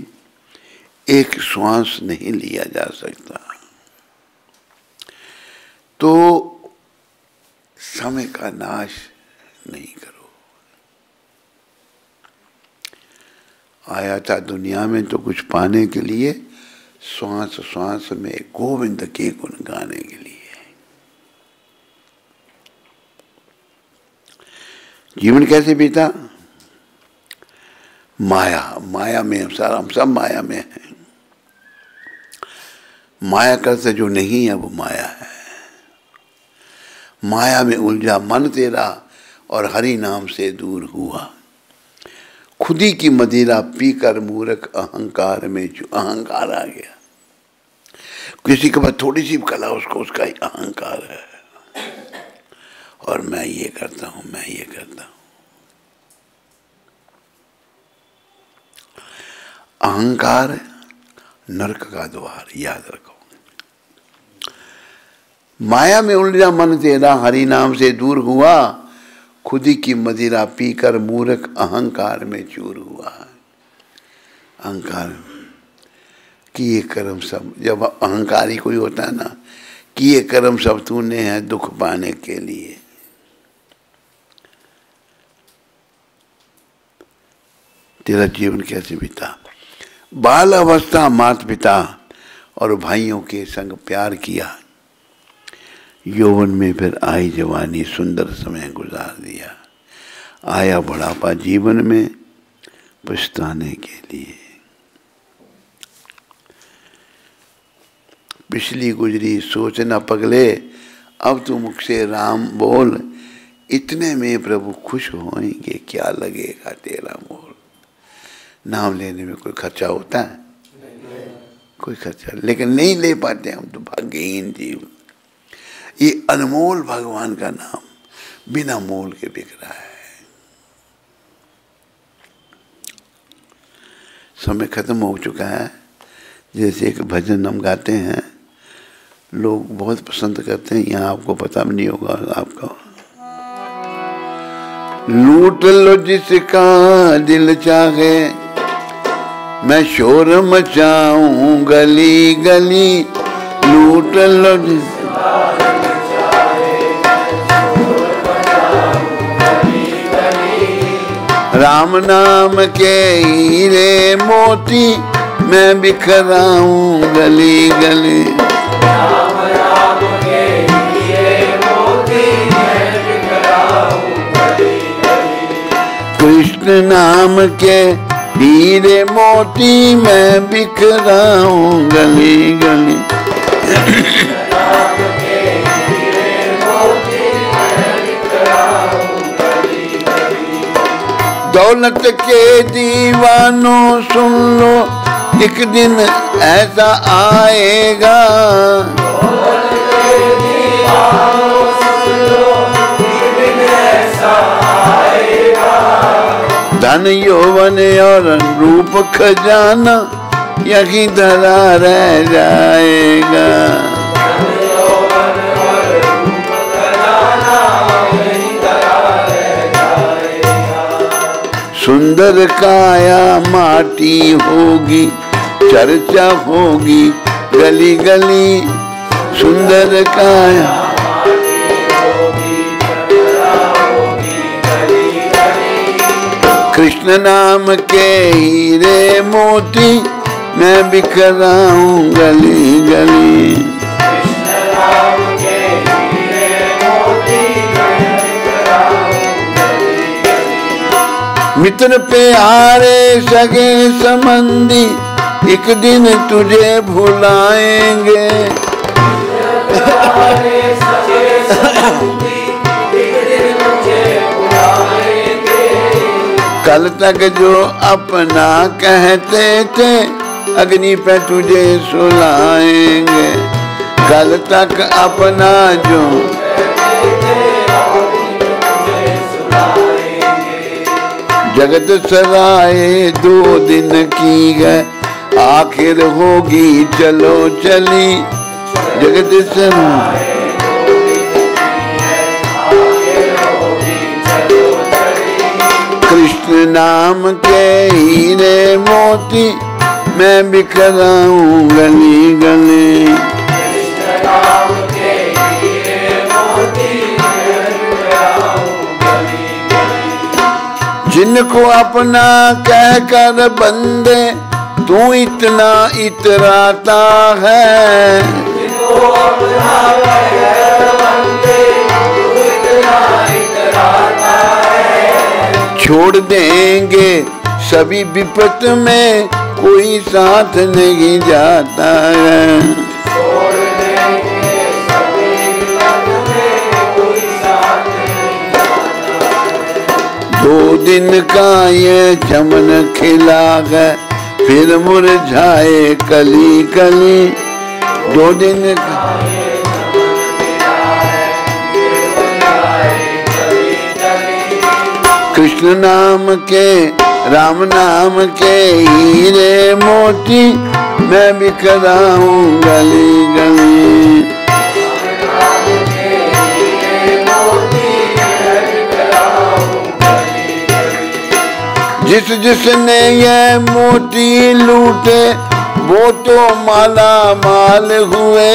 एक श्वास नहीं लिया जा सकता। तो समय का नाश नहीं करो। आया था दुनिया में तो कुछ पाने के लिए, श्वास श्वास में गोविंद के गुण गाने के लिए। जीवन कैसे बीता? माया में हम सब माया में हैं। माया करते जो नहीं है वो माया है। माया में उलझा मन तेरा और हरि नाम से दूर हुआ। खुदी की मदिरा पीकर मूर्ख अहंकार में जो अहंकार आ गया। किसी के पास थोड़ी सी कला, उसको उसका ही अहंकार है, और मैं ये करता हूं, मैं ये करता हूं। अहंकार नरक का द्वार, याद रखो। माया में उलझा मन तेरा हरि नाम से दूर हुआ, खुदी की मदिरा पीकर मूर्ख अहंकार में चूर हुआ। अहंकार किए कर्म सब, जब अहंकारी कोई होता है ना, किए कर्म सब तूने है दुख पाने के लिए। तेरा जीवन कैसे बीता? बाल अवस्था माता पिता और भाइयों के संग प्यार किया, यौवन में फिर आई जवानी, सुंदर समय गुजार दिया। आया बुढ़ापा जीवन में पछताने के लिए। पिछली गुजरी सोच न पगले, अब तू मुख से राम बोल, इतने में प्रभु खुश होएंगे, क्या लगेगा तेरा मोल। नाम लेने में कोई खर्चा होता है? कोई खर्चा, लेकिन नहीं ले पाते हम तो भाग्यहीन जीव। ये अनमोल भगवान का नाम बिना मोल के बिक रहा है। समय खत्म हो चुका है। जैसे एक भजन हम गाते हैं, लोग बहुत पसंद करते हैं, यहाँ आपको पता भी नहीं होगा आपका। लूट लो जिसका दिल चाहे, मैं शोर मचाऊं गली गली। लूट लो राम नाम के हीरे मोती, मैं बिखराऊं गली गली। राम राम के हीरे मोती, मैं बिखराऊं गली गली। कृष्ण नाम के हीरे मोती, मैं बिखराऊं गली गली। दौलत के दीवानों सुन लो, एक दिन ऐसा आएगा। दौलत के दीवानों सुन लो, एक दिन ऐसा आएगा। धन यौवन और रूप खजाना, यही धरा रह जाएगा। सुंदर काया माटी होगी, चर्चा होगी गली गली। सुंदर काया कृष्ण नाम के हीरे मोती, मैं बिखराऊं गली गली। कृष्ण नाम के हीरे मोती, मैं बिखराऊं गली गली। मित्र प्यारे सगे संबंधी, एक दिन तुझे भुलाएंगे। कल तक जो अपना कहते थे, अग्नि पे तुझे सुलाएंगे। कल तक अपना जो जगत सराय 2 दिन की है, आखिर होगी चलो चली। जगत सराय कृष्ण नाम के हीरे मोती, मैं बिखराऊं गली गली। कृष्ण नाम के हीरे मोती, मैं बिखराऊं गली गली। जिनको अपना कहकर बंदे, तू इतना इतराता है। जिनको अपना कहकर बंदे, तू इतना इतराता है। छोड़ देंगे सभी विपत में, कोई साथ नहीं जाता है। छोड़ देंगे सभी विपत में, कोई साथ नहीं जाता है। 2 दिन का ये चमन खिला है, फिर मुरझाए कली कली। जो दिन कृष्ण नाम के राम नाम के हीरे मोती मैं बिखराऊं गली गली। जिस जिसने ये मोती लूटे वो तो माला माल हुए।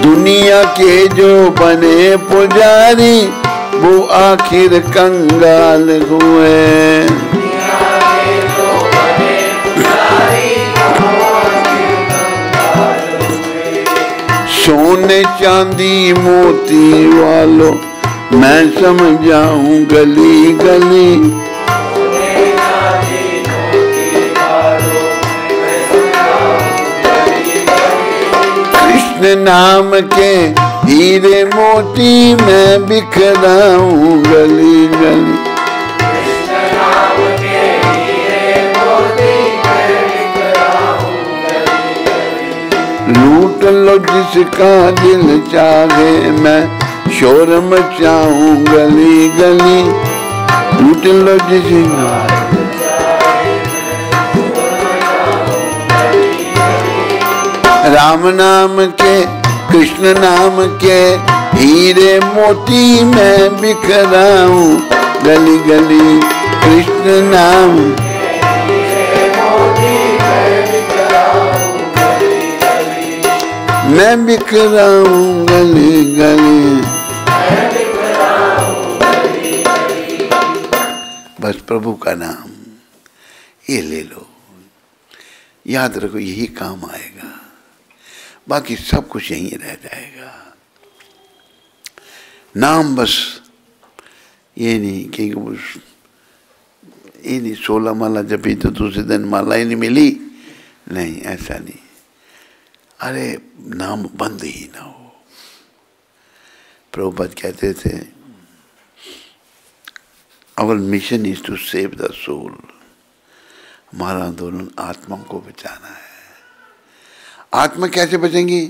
दुनिया के जो बने पुजारी वो आखिर कंगाल हुए। सोने चांदी मोती वालों मैं समझाऊं गली गली। कृष्ण नाम के हीरे मोती मैं बिखराऊं गली गली। लूट लो जिसका दिल चाहे मैं शोर मचाऊं गली गली। लूट लो जिसका राम नाम के कृष्ण नाम के हीरे मोती मैं बिखराऊं गली गली। कृष्ण नाम मैं बिखराऊं गली गली। बस प्रभु का नाम ये ले लो, याद रखो यही काम आएगा, बाकी सब कुछ यहीं रह जाएगा। नाम बस ये नहीं कि ये नहीं 16 माला जपी तो दूसरे दिन माला ही नहीं मिली, नहीं ऐसा नहीं। अरे नाम बंद ही ना हो। प्रभुपाद कहते थे our mission is to save the soul. हमारा आंदोलन आत्मा को बचाना है। आत्मा कैसे बचेंगी?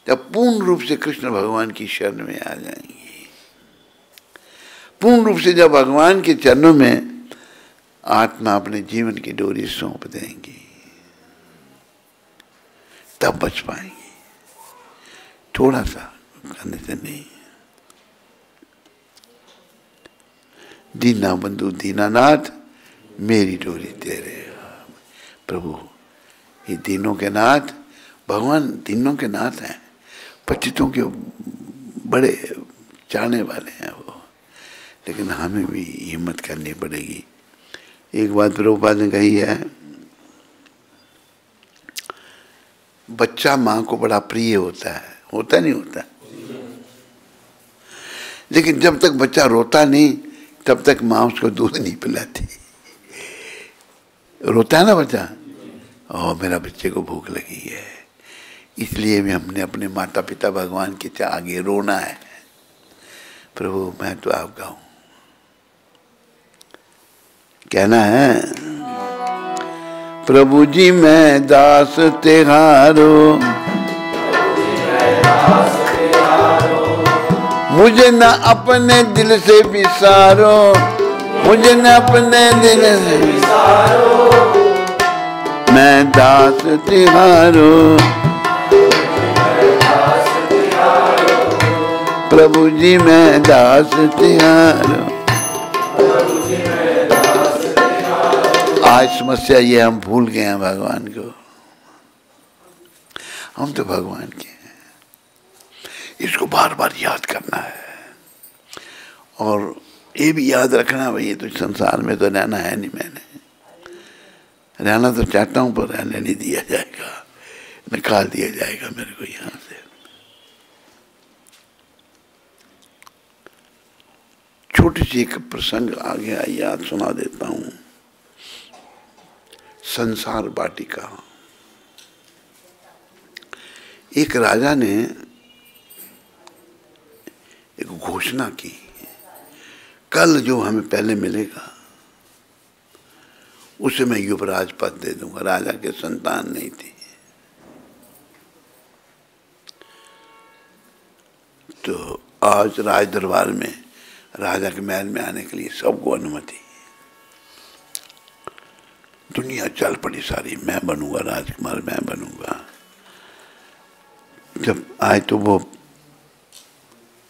जब पूर्ण रूप से कृष्ण भगवान की शरण में आ जाएंगी। पूर्ण रूप से जब भगवान के चरणों में आत्मा अपने जीवन की डोरी सौंप देंगी तब बच पाएंगी। थोड़ा सा करने से नहीं। दीना बंधु दीनानाथ मेरी डोरी तेरे। प्रभु ये दीनों के नाथ, भगवान दीनों के नाथ हैं, पतितों के बड़े चाहने वाले हैं वो। लेकिन हमें भी हिम्मत करनी पड़ेगी। एक बात प्रभुपाद ने कही है, बच्चा माँ को बड़ा प्रिय होता है, होता नहीं होता? लेकिन जब तक बच्चा रोता नहीं तब तक माँ उसको दूध नहीं पिलाती। रोता है ना बच्चा, ओह मेरा बच्चे को भूख लगी है, इसलिए भी हमने अपने माता पिता भगवान के आगे रोना है। प्रभु मैं तो आपका हूँ, कहना है प्रभु जी मैं दास तेहारो, मुझे न अपने दिल से विसारो, मुझे न अपने दिल से विसारो, मैं दास तेहारो। प्रभु जी मैं दास तेहारो। आज समस्या ये हम भूल गए हैं भगवान को। हम तो भगवान के हैं, इसको बार बार याद करना है। और ये भी याद रखना भाई, ये तो संसार में तो रहना है नहीं, मैंने रहना तो चाहता हूँ पर रहने नहीं दिया जाएगा, निकाल दिया जाएगा मेरे को यहाँ से। छोटी सी एक प्रसंग आ गया, याद सुना देता हूँ। संसार वाटिका। एक राजा ने एक घोषणा की, कल जो हमें पहले मिलेगा उसे मैं युवराज पद दे दूंगा। राजा के संतान नहीं थी। तो आज राज दरबार में राजा के महल में आने के लिए सबको अनुमति। दुनिया चल पड़ी सारी, मैं बनूंगा राजकुमार, मैं बनूंगा। जब आए तो वो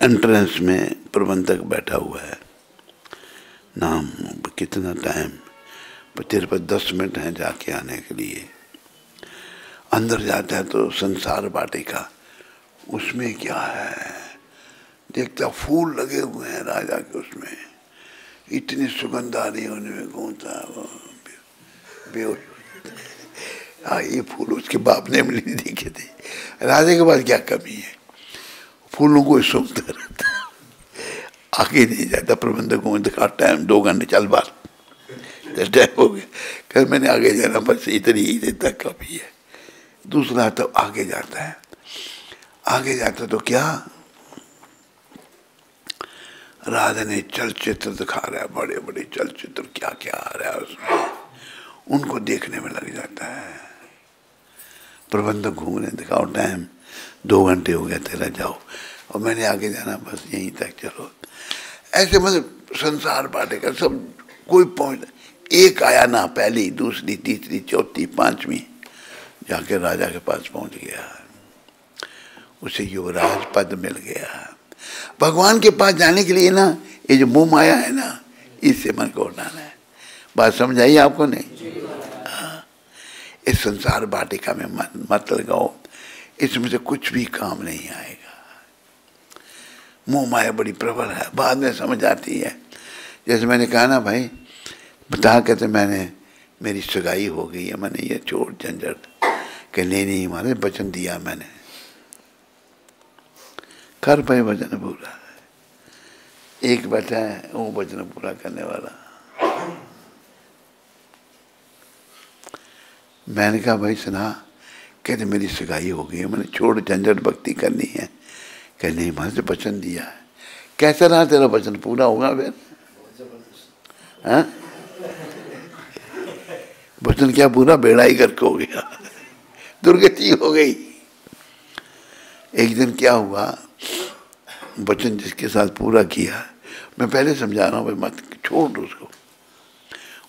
एंट्रेंस में प्रबंधक बैठा हुआ है, नाम कितना टाइम, तेरे पर 10 मिनट हैं जाके आने के लिए। अंदर जाता है तो संसार वाटिका, उसमें क्या है देखता, फूल लगे हुए हैं राजा के, उसमें इतनी सुगंध आ रही है, उनमें घूमता वो बेहोश। हाँ, ये फूल उसके बाप ने भी नहीं देखे थे। राजा के पास क्या कमी है, फूलों को सूंघता रहता, आगे नहीं जाता। प्रबंधक को दिखा टाइम 2 घंटे, चल बात टाइम हो गया, कल मैंने आगे जाना, बस इतनी ही देर तक काफी है। दूसरा तो आगे जाता है, आगे जाता तो क्या, राजा ने चलचित्र दिखा रहा है, बड़े बड़े चलचित्र, क्या क्या आ रहा है उसमें, उनको देखने में लग जाता है। प्रबंधक घूमने, दिखाओ टाइम 2 घंटे हो गया तेरा, जाओ, और मैंने आगे जाना, बस यहीं तक चलो। ऐसे मतलब संसार बांटे का सब कोई पहुंच, एक आया ना, पहली दूसरी तीसरी चौथी पांचवी, जाके राजा के पास पहुंच गया, उसे युवराज पद मिल गया। भगवान के पास जाने के लिए ना, ये जो मोह माया है ना, इससे मन को उठाना है। बात समझ आई आपको? नहीं, इस संसार वाटिका में मत लगाओ, इसमें से कुछ भी काम नहीं आएगा। मोह माया बड़ी प्रबल है, बाद में समझ आती है। जैसे मैंने कहा ना भाई, बता कहते मैंने, मेरी सगाई हो गई है, मैंने ये छोड़ झंझट, कि नहीं हमारे वचन दिया मैंने, कर पाए वचन पूरा। एक बैठा है वो वचन पूरा करने वाला। मैंने कहा भाई सुना, कहते मेरी सगाई हो गई है, मैंने छोड़ झंझट, भक्ति करनी है। कह नहीं, वहां से वचन दिया है। कैसा रहा तेरा वचन, पूरा होगा फिर? हाँ, वचन क्या पूरा, बेड़ा ही गर्क हो गया, दुर्गति हो गई। एक दिन क्या हुआ, वचन जिसके साथ पूरा किया, मैं पहले समझा रहा हूँ भाई मत छोड़ उसको,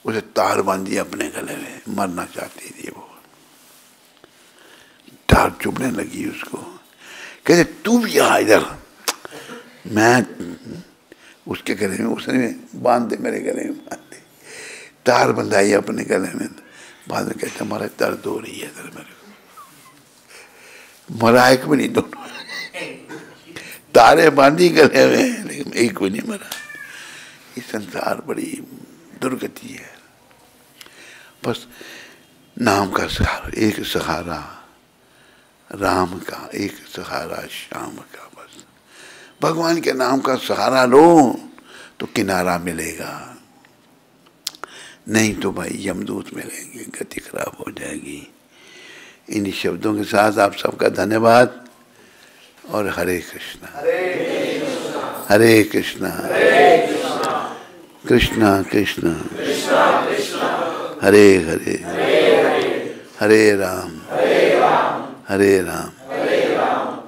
उसे तार बांध दिया अपने गले में, मरना चाहती थी वो, तार चुभने लगी उसको। कहते तू भी आ इधर, मैं उसके गले में, उसने बांध दे, मेरे गले में बांध दे, तार बंधाई अपने गले में। बाद में कहते हमारा दर्द हो रही है इधर, मेरे को मरा एक भी नहीं, दोनों तारे बांधी गले में, लेकिन एक भी नहीं मरा। ये संसार बड़ी दुर्गति है। बस नाम का सहारा, एक सहारा राम का, एक सहारा श्याम का। बस भगवान के नाम का सहारा लो तो किनारा मिलेगा, नहीं तो भाई यमदूत मिलेंगे, गति खराब हो जाएगी। इन शब्दों के साथ आप सबका धन्यवाद और हरे कृष्णा हरे कृष्णा कृष्णा कृष्णा हरे हरे हरे राम हरे राम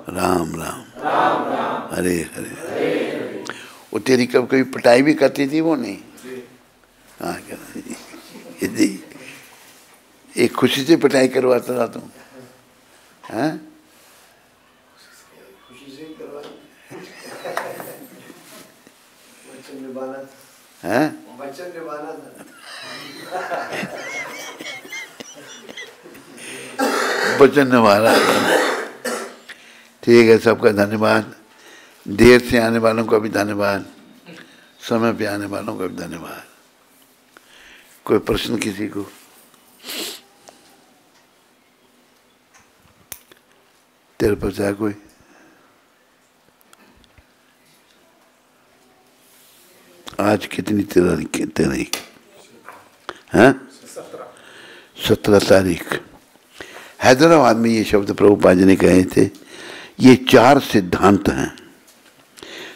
राम राम हरे हरे। वो तेरी कब कभी पिटाई भी करती थी वो? नहीं, हाँ जी, एक खुशी से पिटाई करवाता था तुम? हाँ, वचन निभाना था। वचन निभाना। ठीक है, सबका धन्यवाद। देर से आने वालों का भी धन्यवाद, समय पे आने वालों का भी धन्यवाद। कोई प्रश्न किसी को? तेरे पास है कोई? आज कितनी तारीख है? 17 तारीख। हैदराबाद में ये शब्द प्रभुपाद जी ने कहे थे। ये 4 सिद्धांत हैं।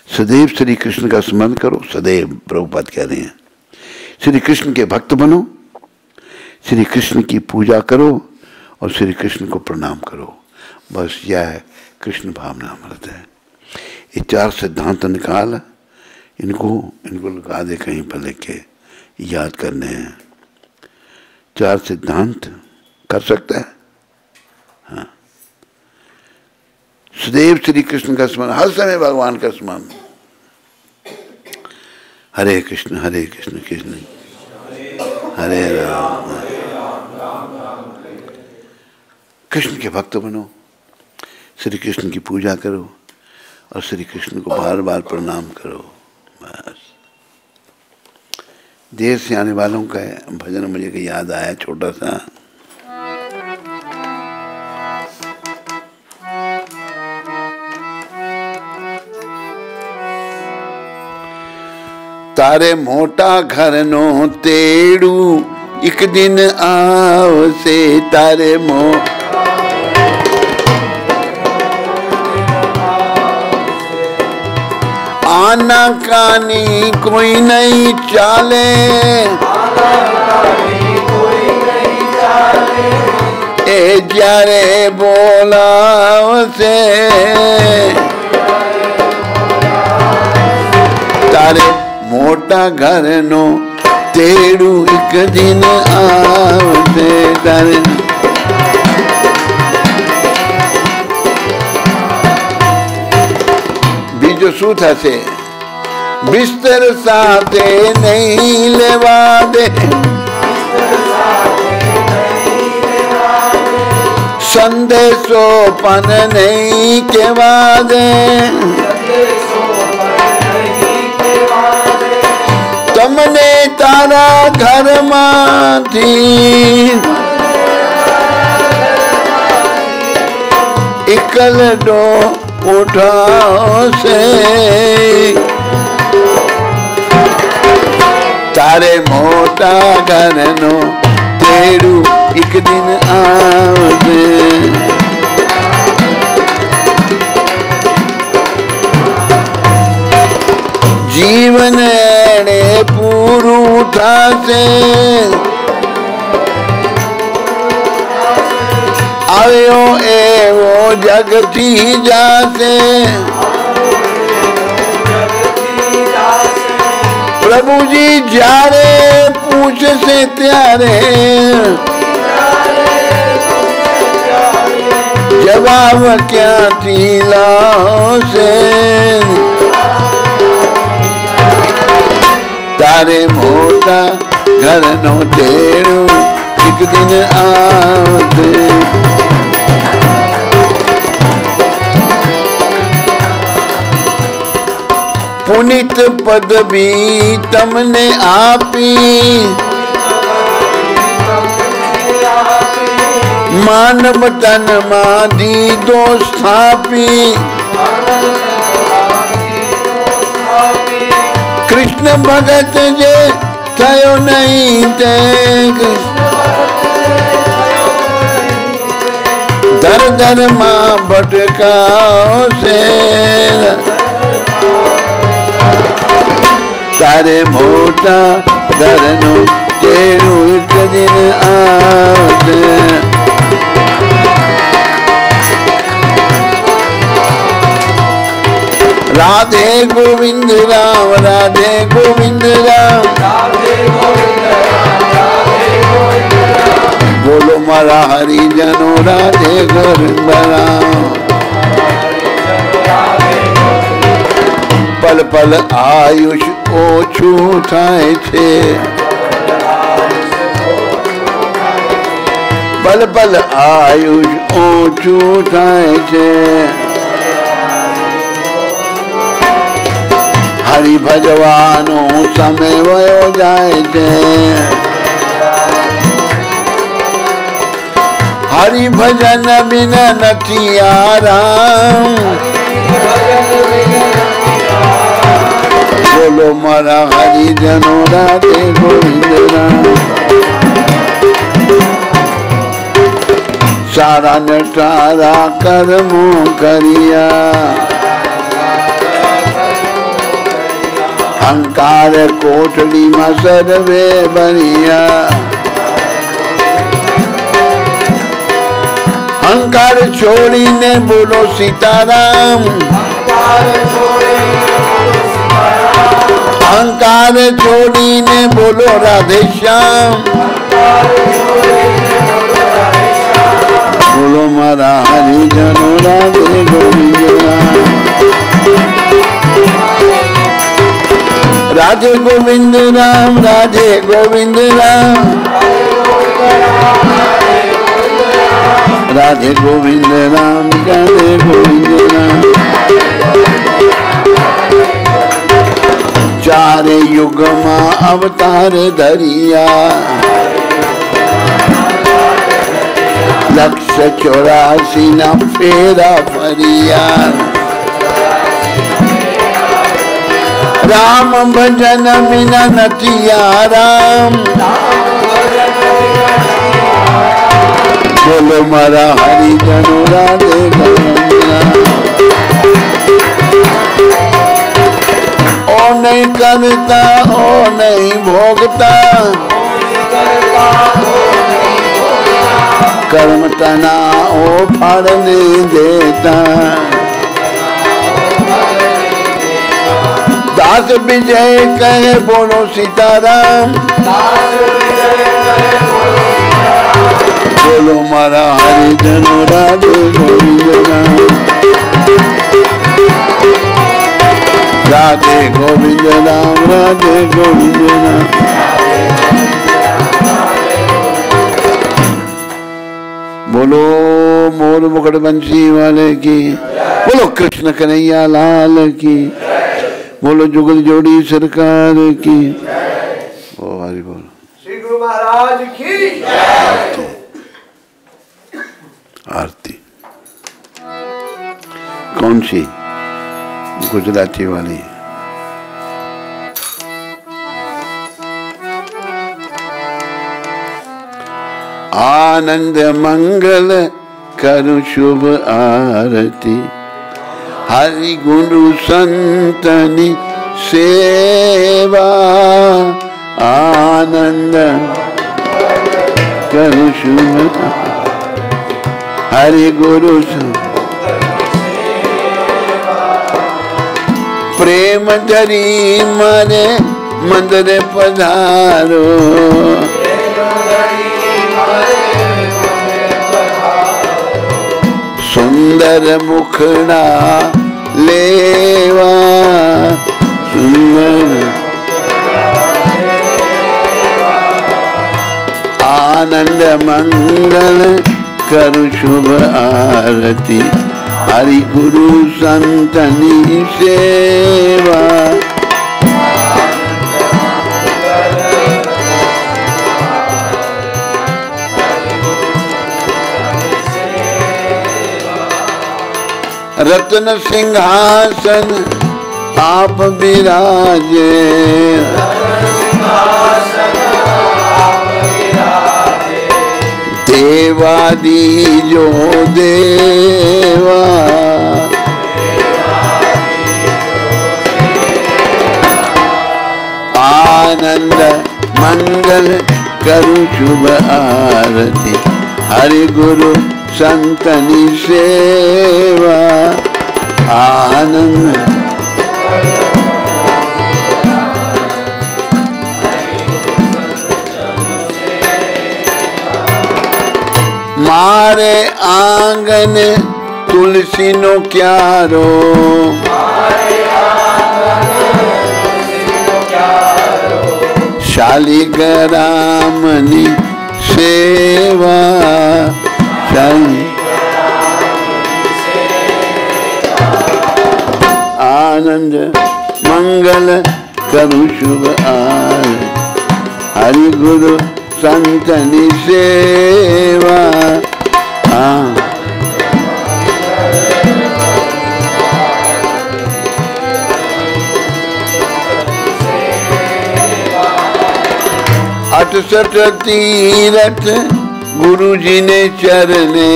सदैव श्री कृष्ण का स्मरण करो, सदैव प्रभुपाद कह रहे हैं। श्री कृष्ण के भक्त बनो, श्री कृष्ण की पूजा करो और श्री कृष्ण को प्रणाम करो, बस यह है कृष्ण भावनामृत है। ये 4 सिद्धांत निकाल, इनको लगा दे कहीं पर लिख के, याद करने हैं। 4 सिद्धांत कर सकता है। हाँ, सदैव श्री कृष्ण का स्मरण, हर समय भगवान का स्मरण। हरे कृष्ण कृष्ण हरे राम। कृष्ण के भक्त बनो, श्री कृष्ण की पूजा करो और श्री कृष्ण को बार बार प्रणाम करो, बस। देर से आने वालों का भजन मुझे याद आया छोटा सा। तारे मोटा घर नो तेड़ू एक दिन आओ से, तारे आना कानी कोई नहीं चाले, ए जारे बोला से, तारे मोटा घर नो तेड़ू एक दिन आवते, तारे बीजो शू थसे, बिस्तर साथे नहीं लेवा दे, संदेशो पन नहीं केवा दे, तमने तारा घर माथी इकल डो उठाओ से, तारे मोटा घर नो तेड़ू एक दिन आवते, जीवन एड़े पूरू उठासे, आयो एवो जगती जासे, प्रभु जी जारे पूछ से त्यारे, जवाब क्या थी लाओ से, तारे मोटा घर नो तेड़ू एक दिन आवते, पुनित पदवी तमने आपी, मानव तन मादी दो स्थापी, कृष्ण भगत जे थयो नहीं ते, दर दर मां भटकाओ से, तारे मोटा घर नो तेड़ू एक दिन आवते, राधे गोविंद राम, राधे गोविंद राम, बोलो मारा हरि जनो, राधे गोविंद राम, पल पल आयुष ओछू थाय छे, पल पल आयुष ओछू थाय छे, हरि भजवानो समय वयो जाए छे, हरि भजन बिना नथी आराम, बोलो मारा हरि जनो, राधे गोविंद राम, सारा नटारा कर्मो करिया, अहंकार कोठड़ी में सर्वे बनिया, अहंकार छोड़ीने बोलो सीताराम, अहंकार छोड़ीने बोलो राधे श्याम, बोलो मारा हरि जनो राधे गोविंद राम, राधे गोविंद राम, राधे गोविंद राम, राधे गोविंद राम, राधे गोविंद राम। चारे युग मां अवतार धरिया, 184 ना फेरा फरिया, राम भजन बिना नतिया राम, बोलो मारा हरि जनो राधे गोविंद राम। ओ नहीं करता ओ नहीं भोगता, कर्म तना ओ फल नहीं देता, दास विजय कहे बोलो सीताराम, बोलो मारा हरि जनो राधे गोविंद राम, राधे गोविंद राम, राधे गोविंद राम। बोलो मोर मुकुट बंसी वाले की, बोलो कृष्ण कन्हैया लाल की, बोलो जुगल जोड़ी सरकार की। ओ हरि बोल। श्री गुरु महाराज की आरती कौन सी? गुजराती वाली। आनंद मंगल करु शुभ आरती, हरि गुरु संतनि सेवा, आनंद करु शुभ हरि गुरु प्रेम धरी मरे मंदिर पधारो, सुंदर मुखड़ा लेवा, सुंदर आनंद मंगल करु शुभ आरती, हरि गुरु संतनि सेवा, रत्न सिंहासन आप विराजे, देवादि जो देवा, आनंद मंगल करु शुभ आरती, हरि गुरु संतनि सेवा, आनंद मारे आंगन तुलसी नो क्यारो, शालिग्रामनि सेवा, आनंद मंगल करु शुभ आरती, हरि गुरु संतनि सेवा, अठसठ तीरथ गुरु जी ने चरने,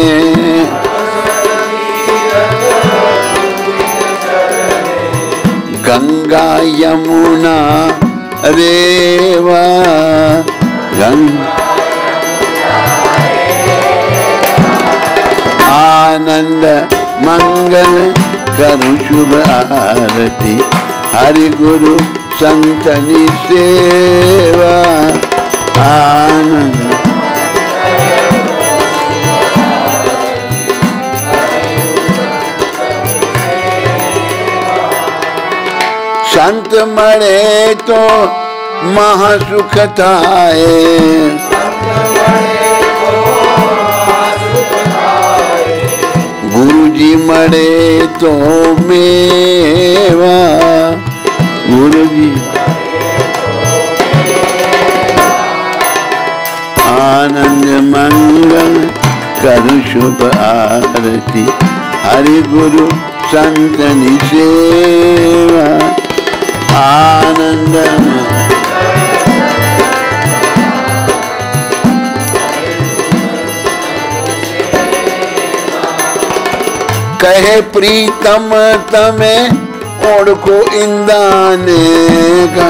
गंगा यमुना रेवा, आनंद मंगल करूं शुभ आरती, हरि गुरु संतनि सेवा। आनंद संत मरे तो महासुख थाए, गुरु जी मरे तो मेवा। गुरु जी आनंद मंगल करूं शुभ आरती, हरि गुरु संतनि सेवा। आनंद कहे प्रीतम तमे ओढ़को इंदाने का,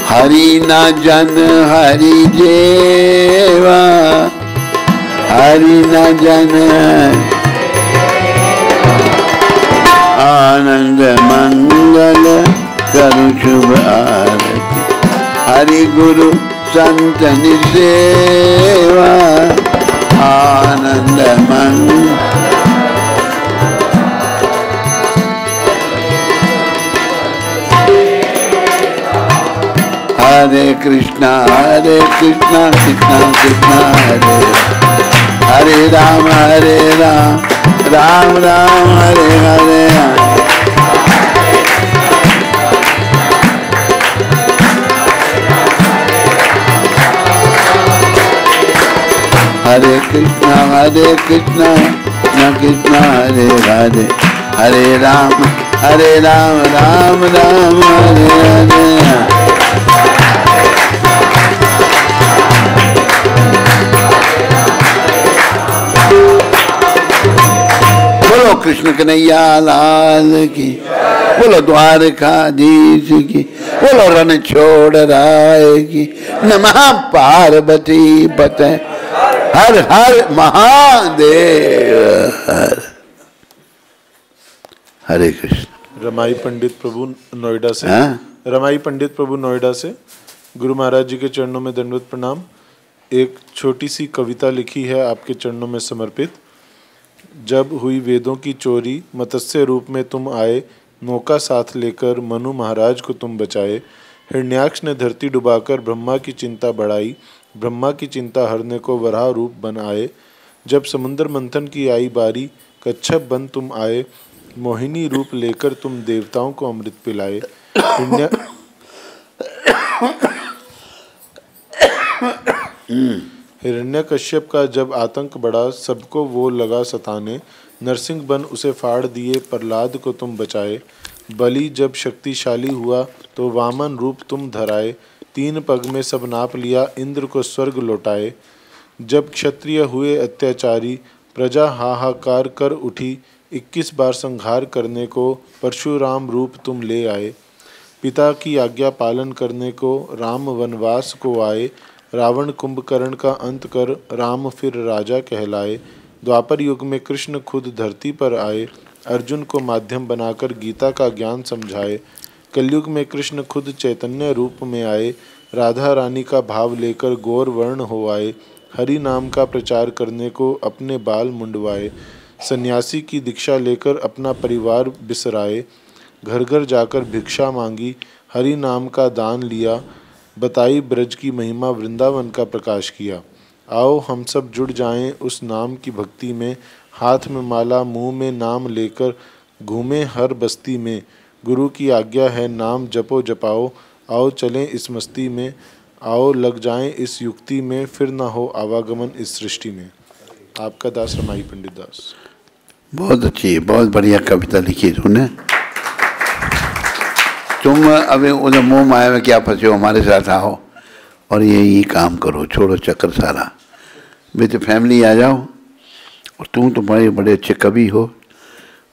हरि ना जन हरि जेवा, हरि ना जन। आनंद मंगल करूं शुभ आरती, हरि गुरु संतनि सेवा। आनंद मंगल हरे कृष्णा कृष्णा कृष्णा हरे हरे राम राम राम हरे हरे। हरे कृष्णा कृष्णा कृष्णा हरे हरे, हरे राम राम राम हरे हरे। बोलो कृष्ण कन्हैया लाल की, बोलो द्वारकाधीश की, बोलो रण छोड़ राय की। नमः पार्वती पते हर हर महादेव हर। हरे कृष्ण। रमाई पंडित प्रभु नोएडा से, रमाई पंडित प्रभु नोएडा से। गुरु महाराज जी के चरणों में दंडवत प्रणाम। एक छोटी सी कविता लिखी है आपके चरणों में समर्पित। जब हुई वेदों की चोरी, मत्स्य रूप में तुम आए, नौका साथ लेकर मनु महाराज को तुम बचाए। हिरण्याक्ष ने धरती डुबाकर ब्रह्मा की चिंता बढ़ाई, ब्रह्मा की चिंता हरने को वराह रूप बन आए। जब समुद्र मंथन की आई बारी, कच्छप बन तुम आए, मोहिनी रूप लेकर तुम देवताओं को अमृत पिलाए। हिरण्यकश्यप का जब आतंक बढ़ा, सबको वो लगा सताने, नरसिंह बन उसे फाड़ दिए, प्रहलाद को तुम बचाए। बलि जब शक्तिशाली हुआ, तो वामन रूप तुम धराए, 3 पग में सब नाप लिया, इंद्र को स्वर्ग लौटाए। जब क्षत्रिय हुए अत्याचारी, प्रजा हाहाकार कर उठी, 21 बार संहार करने को परशुराम रूप तुम ले आए। पिता की आज्ञा पालन करने को राम वनवास को आए, रावण कुंभकर्ण का अंत कर राम फिर राजा कहलाए। द्वापर युग में कृष्ण खुद धरती पर आए, अर्जुन को माध्यम बनाकर गीता का ज्ञान समझाए। कलयुग में कृष्ण खुद चैतन्य रूप में आए, राधा रानी का भाव लेकर गौर वर्ण हो आए। हरि नाम का प्रचार करने को अपने बाल मुंडवाए, सन्यासी की दीक्षा लेकर अपना परिवार बिसराए। घर घर जाकर भिक्षा मांगी, हरि नाम का दान लिया, बताई ब्रज की महिमा, वृंदावन का प्रकाश किया। आओ हम सब जुड़ जाएं उस नाम की भक्ति में, हाथ में माला मुंह में नाम लेकर घूमें हर बस्ती में। गुरु की आज्ञा है नाम जपो जपाओ, आओ चलें इस मस्ती में, आओ लग जाएं इस युक्ति में, फिर ना हो आवागमन इस सृष्टि में। आपका दास रमाई पंडित दास। बहुत अच्छी, बहुत बढ़िया कविता लिखी तूने। तुम अभी उधर मोह माया में क्या फंसे हो, हमारे साथ आओ और यही काम करो, छोड़ो चक्कर सारा, विद फैमिली आ जाओ। और तुम तो बड़े अच्छे कवि हो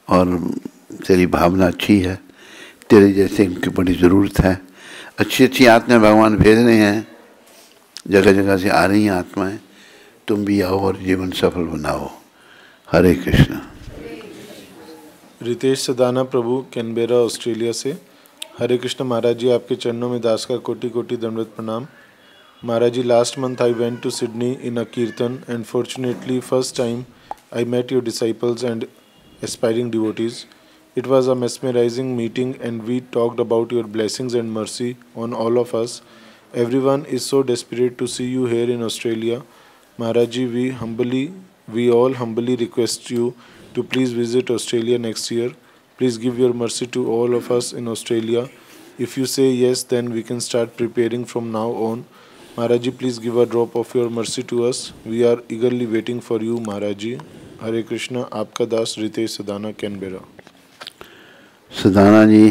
और तेरी भावना अच्छी है, तेरे जैसे की बड़ी ज़रूरत है। अच्छी अच्छी आत्माएं भगवान भेज रहे हैं, जगह जगह से आ रही हैं आत्माएं, तुम भी आओ और जीवन सफल बनाओ। हरे कृष्ण। रितेश सदाना प्रभु, कैनबेरा, ऑस्ट्रेलिया से। हरे कृष्ण महाराज जी, आपके चरणों में दास का कोटि कोटि दंडवत प्रणाम। महाराज जी, last month I went to Sydney in a kirtan and fortunately first time I met your disciples and aspiring devotees. It was a mesmerizing meeting and we talked about your blessings and mercy on all of us. Everyone is so desperate to see you here in Australia. Maharaj ji, we all humbly request you to please visit Australia next year. Please give your mercy to all of us in Australia. If you say yes, then we can start preparing from now on. Maharaj ji, please give a drop of your mercy to us. We are eagerly waiting for you, Maharaj ji. हरे कृष्णा, आपका दास Ritesh Sadana, Canberra. Sadana जी,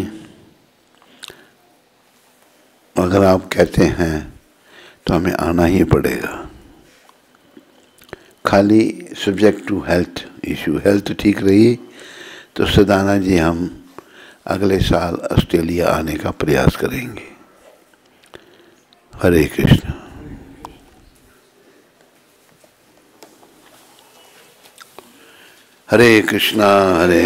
अगर आप कहते हैं तो हमें आना ही पड़ेगा। खाली subject to health issue, health ठीक रही तो सदाना जी हम अगले साल ऑस्ट्रेलिया आने का प्रयास करेंगे। हरे कृष्ण। हरे कृष्णा हरे